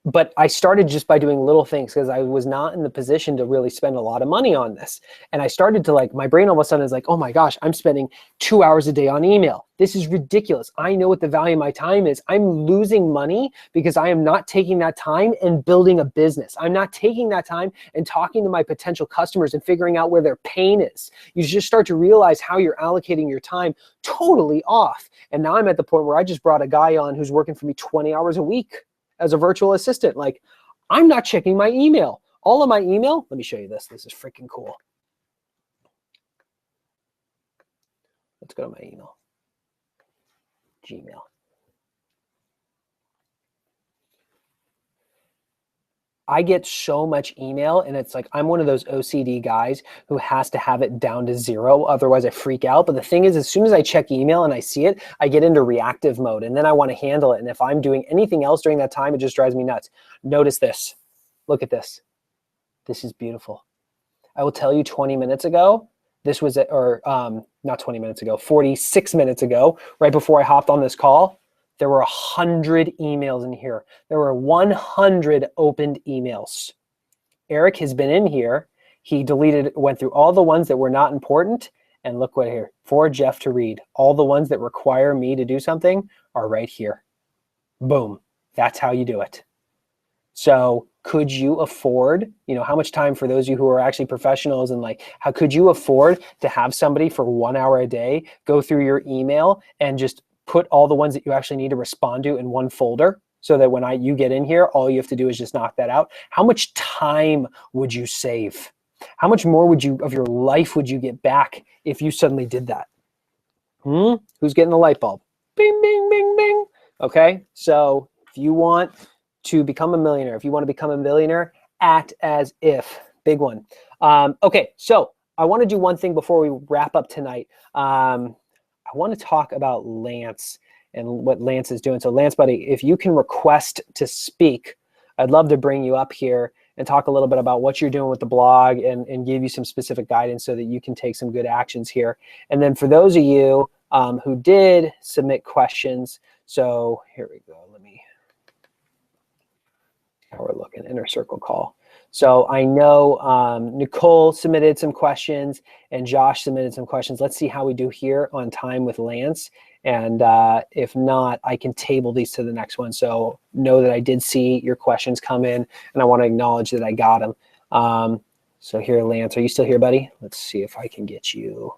but I started just by doing little things because I was not in the position to really spend a lot of money on this. And I started to like, my brain all of a sudden is like, oh my gosh, I'm spending 2 hours a day on email. This is ridiculous. I know what the value of my time is. I'm losing money because I am not taking that time and building a business. I'm not taking that time and talking to my potential customers and figuring out where their pain is. You just start to realize how you're allocating your time totally off. And now I'm at the point where I just brought a guy on who's working for me 20 hours a week as a virtual assistant. Like, I'm not checking my email. All of my email, let me show you this. This is freaking cool. Let's go to my email. Gmail. I get so much email, and it's like I'm one of those OCD guys who has to have it down to 0, otherwise I freak out. But the thing is, as soon as I check email and I see it, I get into reactive mode, and then I want to handle it. And if I'm doing anything else during that time, it just drives me nuts. Notice this. Look at this. This is beautiful. I will tell you 20 minutes ago, this was, not 20 minutes ago, 46 minutes ago, right before I hopped on this call, there were 100 emails in here. There were 100 opened emails. Eric has been in here. He deleted, went through all the ones that were not important. And look what here, for Jeff to read. All the ones that require me to do something are right here. Boom. That's how you do it. So could you afford, how much time, for those of you who are actually professionals, and like, how could you afford to have somebody for 1 hour a day go through your email and just put all the ones that you actually need to respond to in one folder, so that when you get in here, all you have to do is just knock that out? How much time would you save? How much more of your life would you get back if you suddenly did that? Who's getting the light bulb? Bing, bing, bing, bing. Okay, so if you want to become a millionaire, if you want to become a millionaire, act as if. Big one. Okay, so I want to do one thing before we wrap up tonight. I want to talk about Lance and what Lance is doing. So Lance, buddy, if you can request to speak, I'd love to bring you up here and talk a little bit about what you're doing with the blog and give you some specific guidance so that you can take some good actions here. And then for those of you who did submit questions, so here we go. How we're looking, inner circle call. So I know Nicole submitted some questions and Josh submitted some questions. Let's see how we do here on time with Lance. And if not, I can table these to the next one. So know that I did see your questions come in, and I want to acknowledge that I got them. So here, Lance, are you still here, buddy? Let's see if I can get you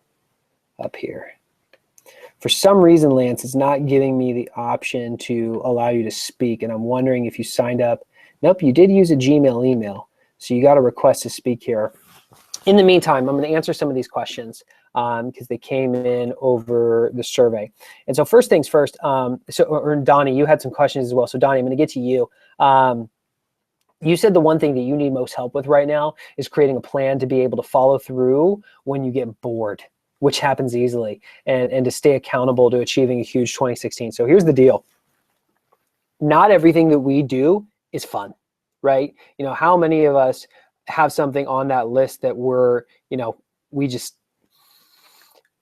up here. For some reason, Lance, it's not giving me the option to allow you to speak. And I'm wondering if you signed up. Nope, you did use a Gmail email. So you got a request to speak here. In the meantime, I'm going to answer some of these questions because they came in over the survey. And so first things first, Donnie, you had some questions as well. So Donnie, I'm going to get to you. You said the one thing that you need most help with right now is creating a plan to be able to follow through when you get bored, which happens easily, and to stay accountable to achieving a huge 2016. So here's the deal. Not everything that we do is fun, right? How many of us have something on that list that we're, we don't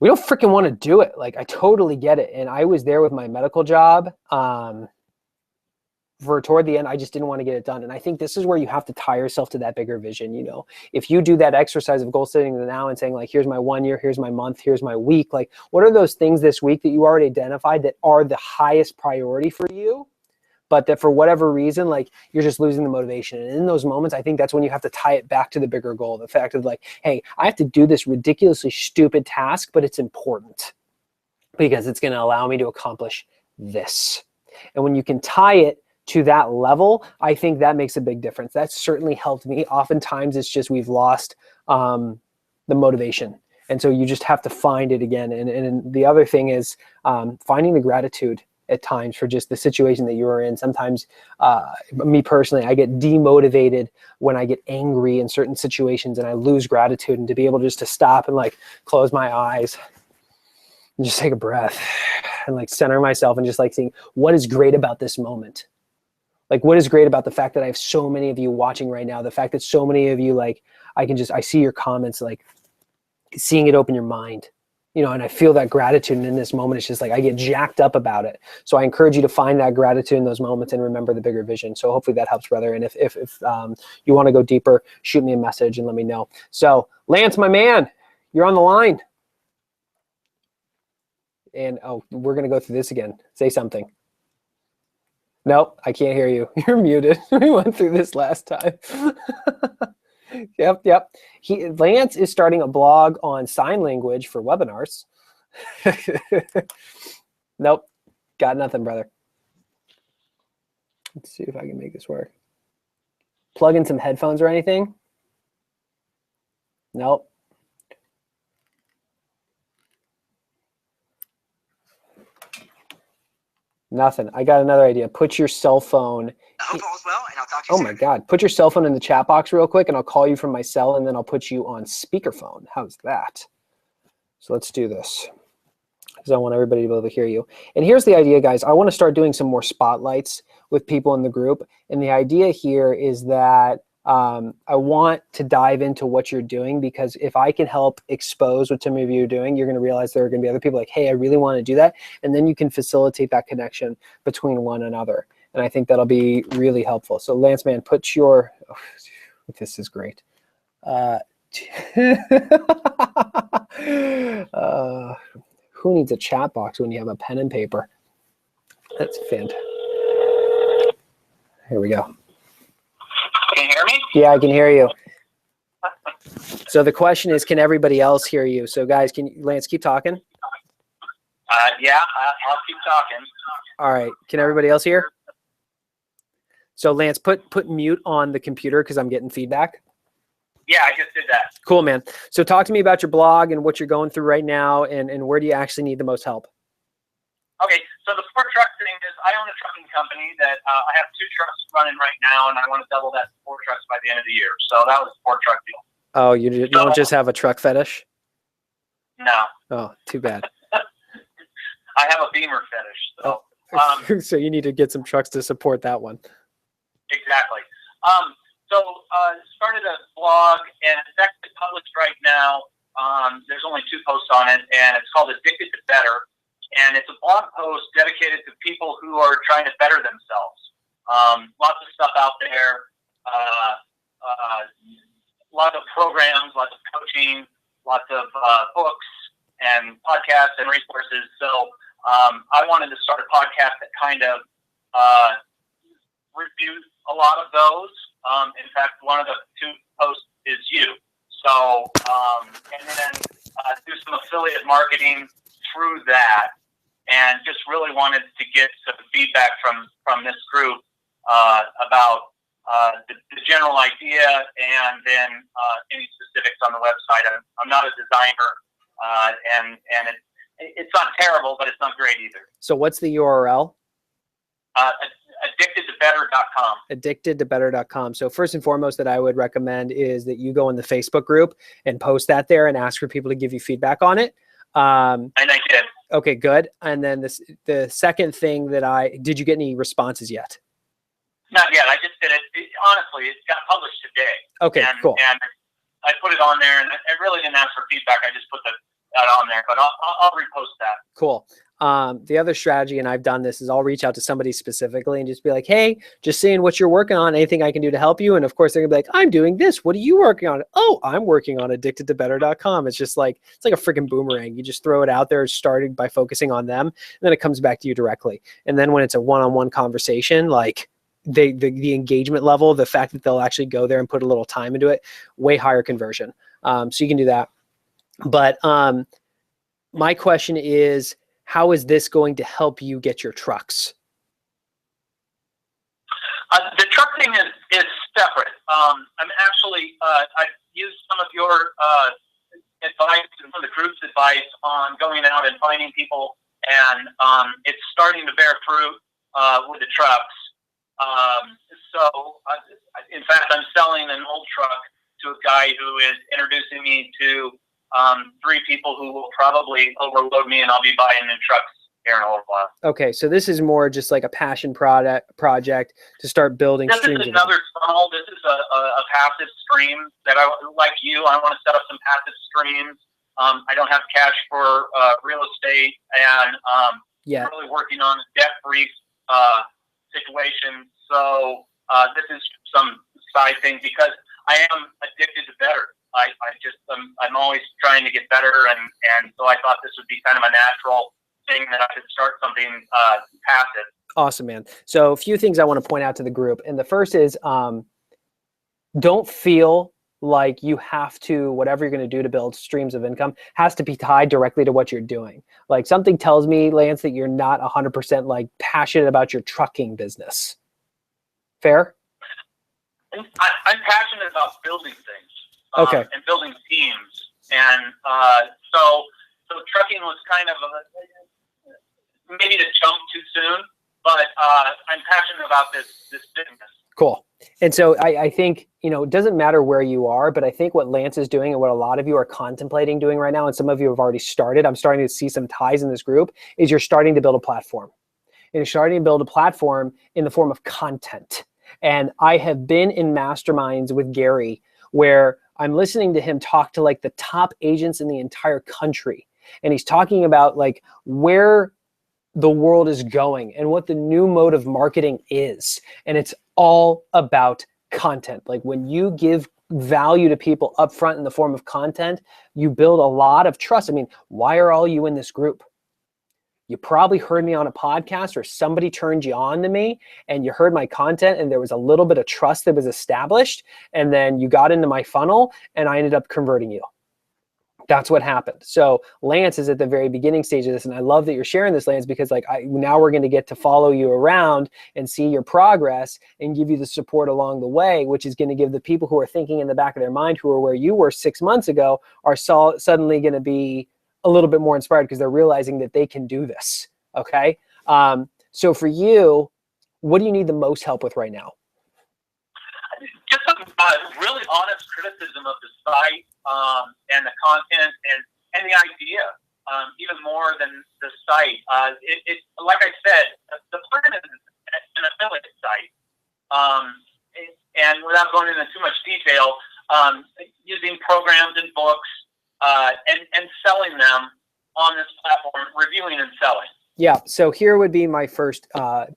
freaking want to do it. Like, I totally get it. And I was there with my medical job toward the end. I just didn't want to get it done. And I think this is where you have to tie yourself to that bigger vision. If you do that exercise of goal setting now and saying, like, here's my 1 year, here's my month, here's my week, like, what are those things this week that you already identified that are the highest priority for you, but that for whatever reason, like, you're just losing the motivation? And in those moments, I think that's when you have to tie it back to the bigger goal. The fact of, like, hey, I have to do this ridiculously stupid task, but it's important because it's going to allow me to accomplish this. And when you can tie it to that level, I think that makes a big difference. That's certainly helped me. Oftentimes it's just we've lost the motivation. And so you just have to find it again. And the other thing is finding the gratitude at times for just the situation that you are in. Sometimes, me personally, I get demotivated when I get angry in certain situations and I lose gratitude, and to be able just to stop and, like, close my eyes and just take a breath and, like, center myself and just, like, seeing what is great about this moment. Like, what is great about the fact that I have so many of you watching right now, the fact that so many of you, like, I see your comments, like, seeing it open your mind. and I feel that gratitude. And in this moment, it's just like I get jacked up about it. So I encourage you to find that gratitude in those moments and remember the bigger vision. So hopefully that helps, brother. And if you want to go deeper, shoot me a message and let me know. So Lance, my man, you're on the line. And we're going to go through this again. Say something. Nope, I can't hear you. You're muted. We went through this last time. Yep. Lance is starting a blog on sign language for webinars. Nope, got nothing, brother. Let's see if I can make this work. Plug in some headphones or anything? Nope. Nothing. I got another idea. Put your cell phone. I hope all is well, and I'll talk to you soon. My God. Put your cell phone in the chat box real quick, and I'll call you from my cell, and then I'll put you on speakerphone. How's that? So let's do this, because I want everybody to be able to hear you. And here's the idea, guys. I want to start doing some more spotlights with people in the group. And the idea here is that I want to dive into what you're doing, because if I can help expose what some of you are doing, you're going to realize there are going to be other people like, hey, I really want to do that. And then you can facilitate that connection between one another. And I think that'll be really helpful. So Lance, man, put your, this is great. Who needs a chat box when you have a pen and paper? That's fantastic. Here we go. Can you hear me? Yeah, I can hear you. So the question is, can everybody else hear you? So guys, Lance, keep talking? Yeah, I'll keep talking. All right, can everybody else hear? So Lance, put mute on the computer because I'm getting feedback. Yeah, I just did that. Cool, man. So talk to me about your blog and what you're going through right now, and where do you actually need the most help? Okay, so the Ford truck thing is, I own a trucking company that I have 2 trucks running right now, and I want to double that to 4 trucks by the end of the year. So that was the Ford truck deal. Oh, you don't just have a truck fetish? No. Oh, too bad. I have a Beamer fetish. So, so you need to get some trucks to support that one. Exactly. Started a blog, and it's actually published right now. There's only 2 posts on it, and it's called Addicted to Better. And it's a blog post dedicated to people who are trying to better themselves. Lots of stuff out there, lots of programs, lots of coaching, lots of books and podcasts and resources. So I wanted to start a podcast that kind of reviews a lot of those. In fact, one of the 2 posts is you. So, and then do some affiliate marketing through that, and just really wanted to get some feedback from this group about the general idea, and then any specifics on the website. I'm not a designer, and it's not terrible, but it's not great either. So what's the URL? Addictedtobetter.com. Addictedtobetter.com. So first and foremost that I would recommend is that you go in the Facebook group and post that there and ask for people to give you feedback on it. And I did. Okay, good. And then the second thing that did you get any responses yet? Not yet. I just did it. Honestly, it got published today. Okay, cool. And I put it on there, and I really didn't ask for feedback. I just put that on there, but I'll repost that. Cool. The other strategy, and I've done this, is I'll reach out to somebody specifically and just be like, hey, just seeing what you're working on, anything I can do to help you. And of course they're gonna be like, I'm doing this. What are you working on? Oh, I'm working on addictedtobetter.com. It's just like, it's like a freaking boomerang. You just throw it out there, starting by focusing on them, and then it comes back to you directly. And then when it's a one-on-one conversation, like the engagement level, the fact that they'll actually go there and put a little time into it, way higher conversion. So you can do that. But my question is, how is this going to help you get your trucks? The truck thing is separate. I'm actually, I've used some of your advice and some of the group's advice on going out and finding people, and it's starting to bear fruit with the trucks. In fact, I'm selling an old truck to a guy who is introducing me to 3 people who will probably overload me, and I'll be buying new trucks here in a little while. Okay, so this is more just like a passion project to start building streams. This is another funnel. This is a passive stream that I, like you, I want to set up some passive streams I don't have cash for real estate, and Yeah. really working on a debt-free situation. So this is some side thing because I am addicted to better. I'm always trying to get better, and so I thought this would be kind of a natural thing that I could start something passive. Awesome, man. So a few things I want to point out to the group. And the first is don't feel like you have to, whatever you're going to do to build streams of income has to be tied directly to what you're doing. Like something tells me, Lance, that you're not 100% like passionate about your trucking business. Fair? I'm passionate about building things. Okay. And building teams. And so trucking was kind of maybe to jump too soon, but I'm passionate about this business. Cool. And so I think, you know, it doesn't matter where you are, but I think what Lance is doing and what a lot of you are contemplating doing right now, and some of you have already started, I'm starting to see some ties in this group, is you're starting to build a platform. And you're starting to build a platform in the form of content. And I have been in masterminds with Gary where I'm listening to him talk to like the top agents in the entire country. And he's talking about like where the world is going and what the new mode of marketing is. And it's all about content. Like when you give value to people upfront in the form of content, you build a lot of trust. I mean, why are all you in this group? You probably heard me on a podcast or somebody turned you on to me and you heard my content and there was a little bit of trust that was established, and then you got into my funnel and I ended up converting you. That's what happened. So Lance is at the very beginning stage of this, and I love that you're sharing this, Lance, because like now we're going to get to follow you around and see your progress and give you the support along the way, which is going to give the people who are thinking in the back of their mind who are where you were 6 months ago are suddenly going to be a little bit more inspired because they're realizing that they can do this. Okay. So for you, what do you need the most help with right now? Just some really honest criticism of the site and the content and the idea, even more than the site. It like I said, the plan is an affiliate site, and without going into too much detail, using programs and books and selling them on this platform, reviewing and selling. Yeah, so here would be my first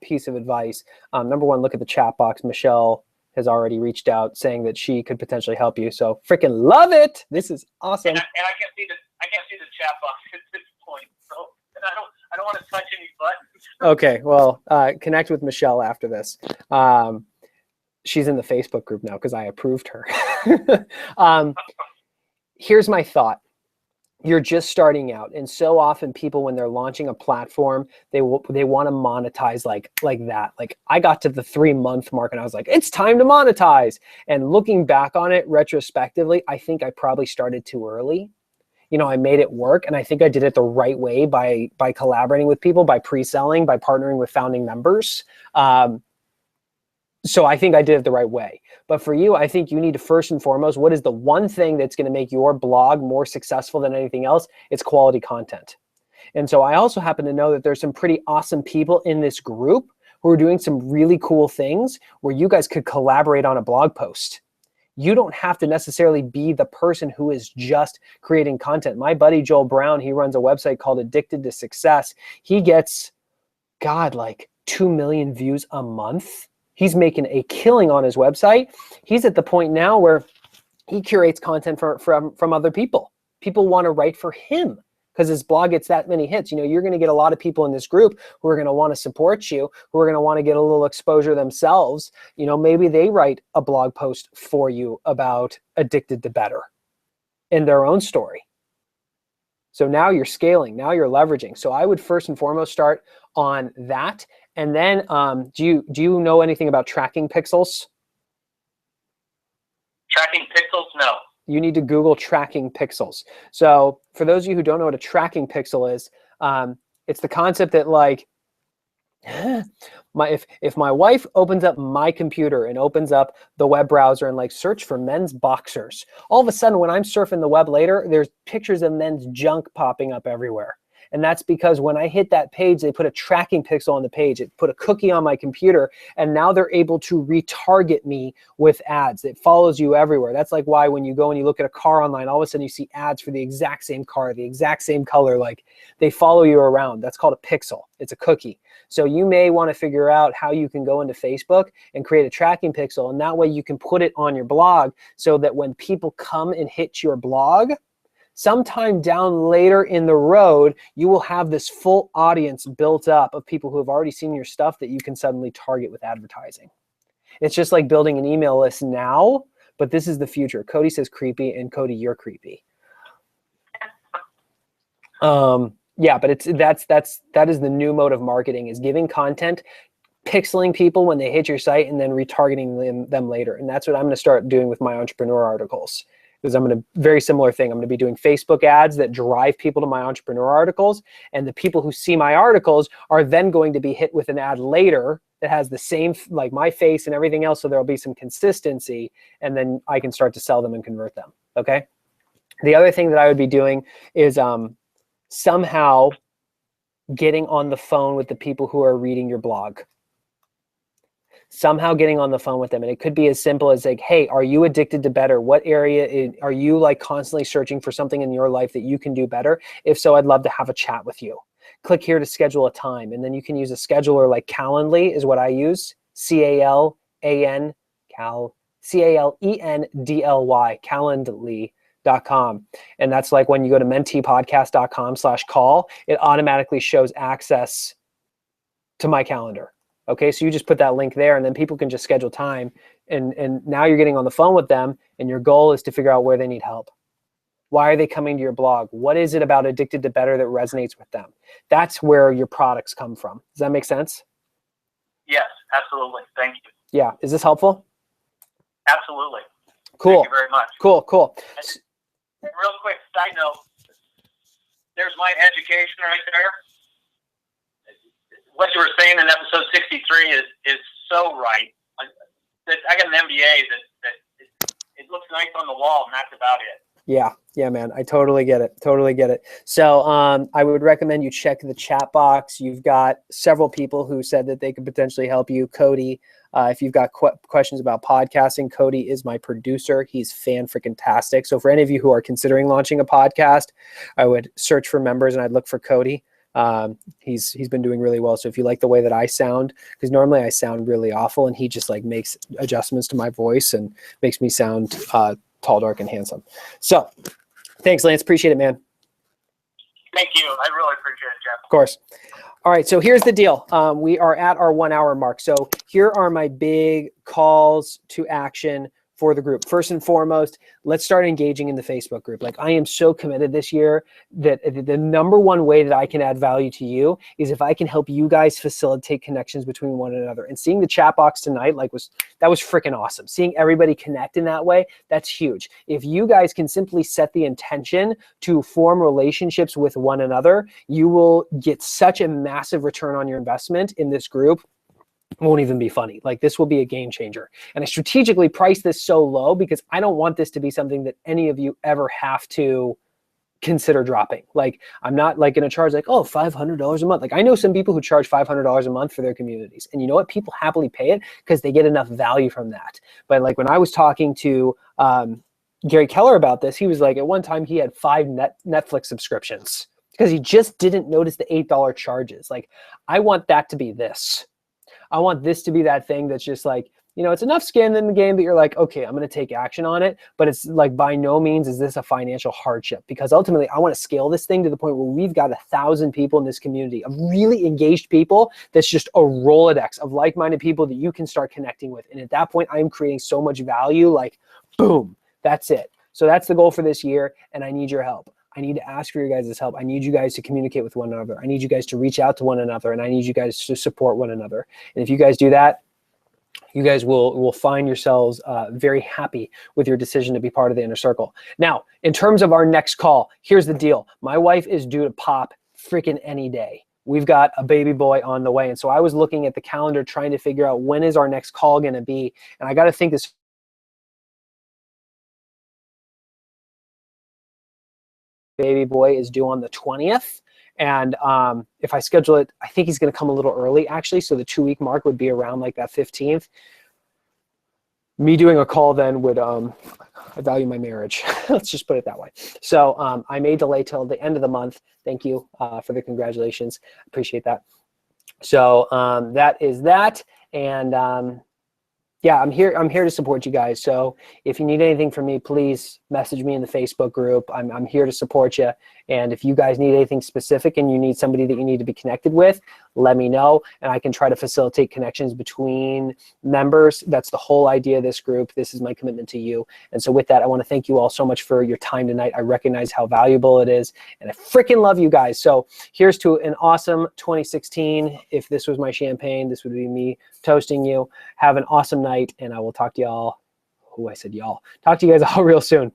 piece of advice. Number one, look at the chat box. Michelle has already reached out saying that she could potentially help you. So freaking love it. This is awesome. And I can't see the chat box at this point. So and I don't want to touch any buttons. Okay, well, connect with Michelle after this. She's in the Facebook group now because I approved her. Here's my thought. You're just starting out, and so often people, when they're launching a platform, they want to monetize like that. Like I got to the 3-month mark and I was like, it's time to monetize. And looking back on it retrospectively, I think I probably started too early. You know, I made it work, and I think I did it the right way by collaborating with people, by pre-selling, by partnering with founding members. So I think I did it the right way. But for you, I think you need to first and foremost, what is the one thing that's going to make your blog more successful than anything else? It's quality content. And so I also happen to know that there's some pretty awesome people in this group who are doing some really cool things where you guys could collaborate on a blog post. You don't have to necessarily be the person who is just creating content. My buddy Joel Brown, he runs a website called Addicted to Success. He gets, God, like 2 million views a month. He's making a killing on his website. He's at the point now where he curates content from other people. People want to write for him because his blog gets that many hits. You know, you're going to get a lot of people in this group who are going to want to support you, who are going to want to get a little exposure themselves. You know, maybe they write a blog post for you about Addicted to Better in their own story. So now you're scaling, now you're leveraging. So I would first and foremost start on that. And then do you know anything about tracking pixels? Tracking pixels? No. You need to Google tracking pixels. So for those of you who don't know what a tracking pixel is, it's the concept that like, if my wife opens up my computer and opens up the web browser and like search for men's boxers, all of a sudden when I'm surfing the web later, there's pictures of men's junk popping up everywhere. And that's because when I hit that page, they put a tracking pixel on the page. It put a cookie on my computer, and now they're able to retarget me with ads. It follows you everywhere. That's like why when you go and you look at a car online, all of a sudden you see ads for the exact same car, the exact same color. Like, they follow you around. That's called a pixel. It's a cookie. So you may want to figure out how you can go into Facebook and create a tracking pixel, and that way you can put it on your blog so that when people come and hit your blog, sometime down later in the road, you will have this full audience built up of people who have already seen your stuff that you can suddenly target with advertising. It's just like building an email list now, but this is the future. Cody says creepy, and Cody, you're creepy. Yeah, but that is the new mode of marketing, is giving content, pixeling people when they hit your site, and then retargeting them later. And that's what I'm going to start doing with my entrepreneur articles. Because I'm going to, very similar thing. I'm going to be doing Facebook ads that drive people to my entrepreneur articles, and the people who see my articles are then going to be hit with an ad later that has the same, like my face and everything else. So there'll be some consistency, and then I can start to sell them and convert them. Okay. The other thing that I would be doing is somehow getting on the phone with the people who are reading your blog. Somehow getting on the phone with them. And it could be as simple as like, hey, are you addicted to better? What area are you like constantly searching for something in your life that you can do better? If so, I'd love to have a chat with you. Click here to schedule a time. And then you can use a scheduler like Calendly is what I use. C-A-L-E-N-D-L-Y, Calendly.com. And that's like when you go to menteepodcast.com/call, it automatically shows access to my calendar. Okay, so you just put that link there, and then people can just schedule time, and now you're getting on the phone with them, and your goal is to figure out where they need help. Why are they coming to your blog? What is it about Addicted to Better that resonates with them? That's where your products come from. Does that make sense? Yes, absolutely. Thank you. Yeah, is this helpful? Absolutely. Cool. Thank you very much. Cool. And real quick side note, there's my education right there. What you were saying in episode 63 is so right. I got an MBA that it looks nice on the wall, and that's about it. Yeah, man. I totally get it. So I would recommend you check the chat box. You've got several people who said that they could potentially help you. Cody, if you've got questions about podcasting, Cody is my producer. He's fan-freaking-tastic. So for any of you who are considering launching a podcast, I would search for members, and I'd look for Cody. He's been doing really well. So if you like the way that I sound, because normally I sound really awful, and he just like makes adjustments to my voice and makes me sound tall, dark, and handsome. So thanks, Lance. Appreciate it, man. Thank you. I really appreciate it, Jeff. Of course. All right. So here's the deal. We are at our 1 hour mark. So here are my big calls to action for the group. First and foremost, let's start engaging in the Facebook group. Like, I am so committed this year that the number one way that I can add value to you is if I can help you guys facilitate connections between one another. And seeing the chat box tonight, that was freaking awesome. Seeing everybody connect in that way, that's huge. If you guys can simply set the intention to form relationships with one another, you will get such a massive return on your investment in this group. Won't even be funny. Like, this will be a game changer. And I strategically priced this so low because I don't want this to be something that any of you ever have to consider dropping. Like, I'm not like going to charge like, oh, $500 a month. Like, I know some people who charge $500 a month for their communities, and you know what? People happily pay it because they get enough value from that. But like, when I was talking to Gary Keller about this, he was like, at one time he had 5 Netflix subscriptions because he just didn't notice the $8 charges. Like, I want that to be this. I want this to be that thing that's just like, you know, it's enough skin in the game that you're like, okay, I'm going to take action on it. But it's like, by no means is this a financial hardship, because ultimately I want to scale this thing to the point where we've got 1,000 people in this community of really engaged people. That's just a Rolodex of like-minded people that you can start connecting with. And at that point, I'm creating so much value, like, boom, that's it. So that's the goal for this year. And I need your help. I need to ask for your guys' help. I need you guys to communicate with one another. I need you guys to reach out to one another, and I need you guys to support one another. And if you guys do that, you guys will find yourselves very happy with your decision to be part of the inner circle. Now, in terms of our next call, here's the deal. My wife is due to pop freaking any day. We've got a baby boy on the way. And so I was looking at the calendar trying to figure out when is our next call going to be. And I got to think this baby boy is due on the 20th, And if I schedule it, I think he's going to come a little early, actually. So the 2-week mark would be around like that 15th. Me doing a call then would, I value my marriage. Let's just put it that way. So I may delay till the end of the month. Thank you for the congratulations. Appreciate that. So that is that. And yeah, I'm here to support you guys. So if you need anything from me, please message me in the Facebook group. I'm here to support you. And if you guys need anything specific and you need somebody that you need to be connected with, let me know, and I can try to facilitate connections between members. That's the whole idea of this group. This is my commitment to you. And so with that, I want to thank you all so much for your time tonight. I recognize how valuable it is, and I freaking love you guys. So here's to an awesome 2016. If this was my champagne, this would be me toasting you. Have an awesome night, and I will talk to y'all. Oh, I said y'all. Talk to you guys all real soon.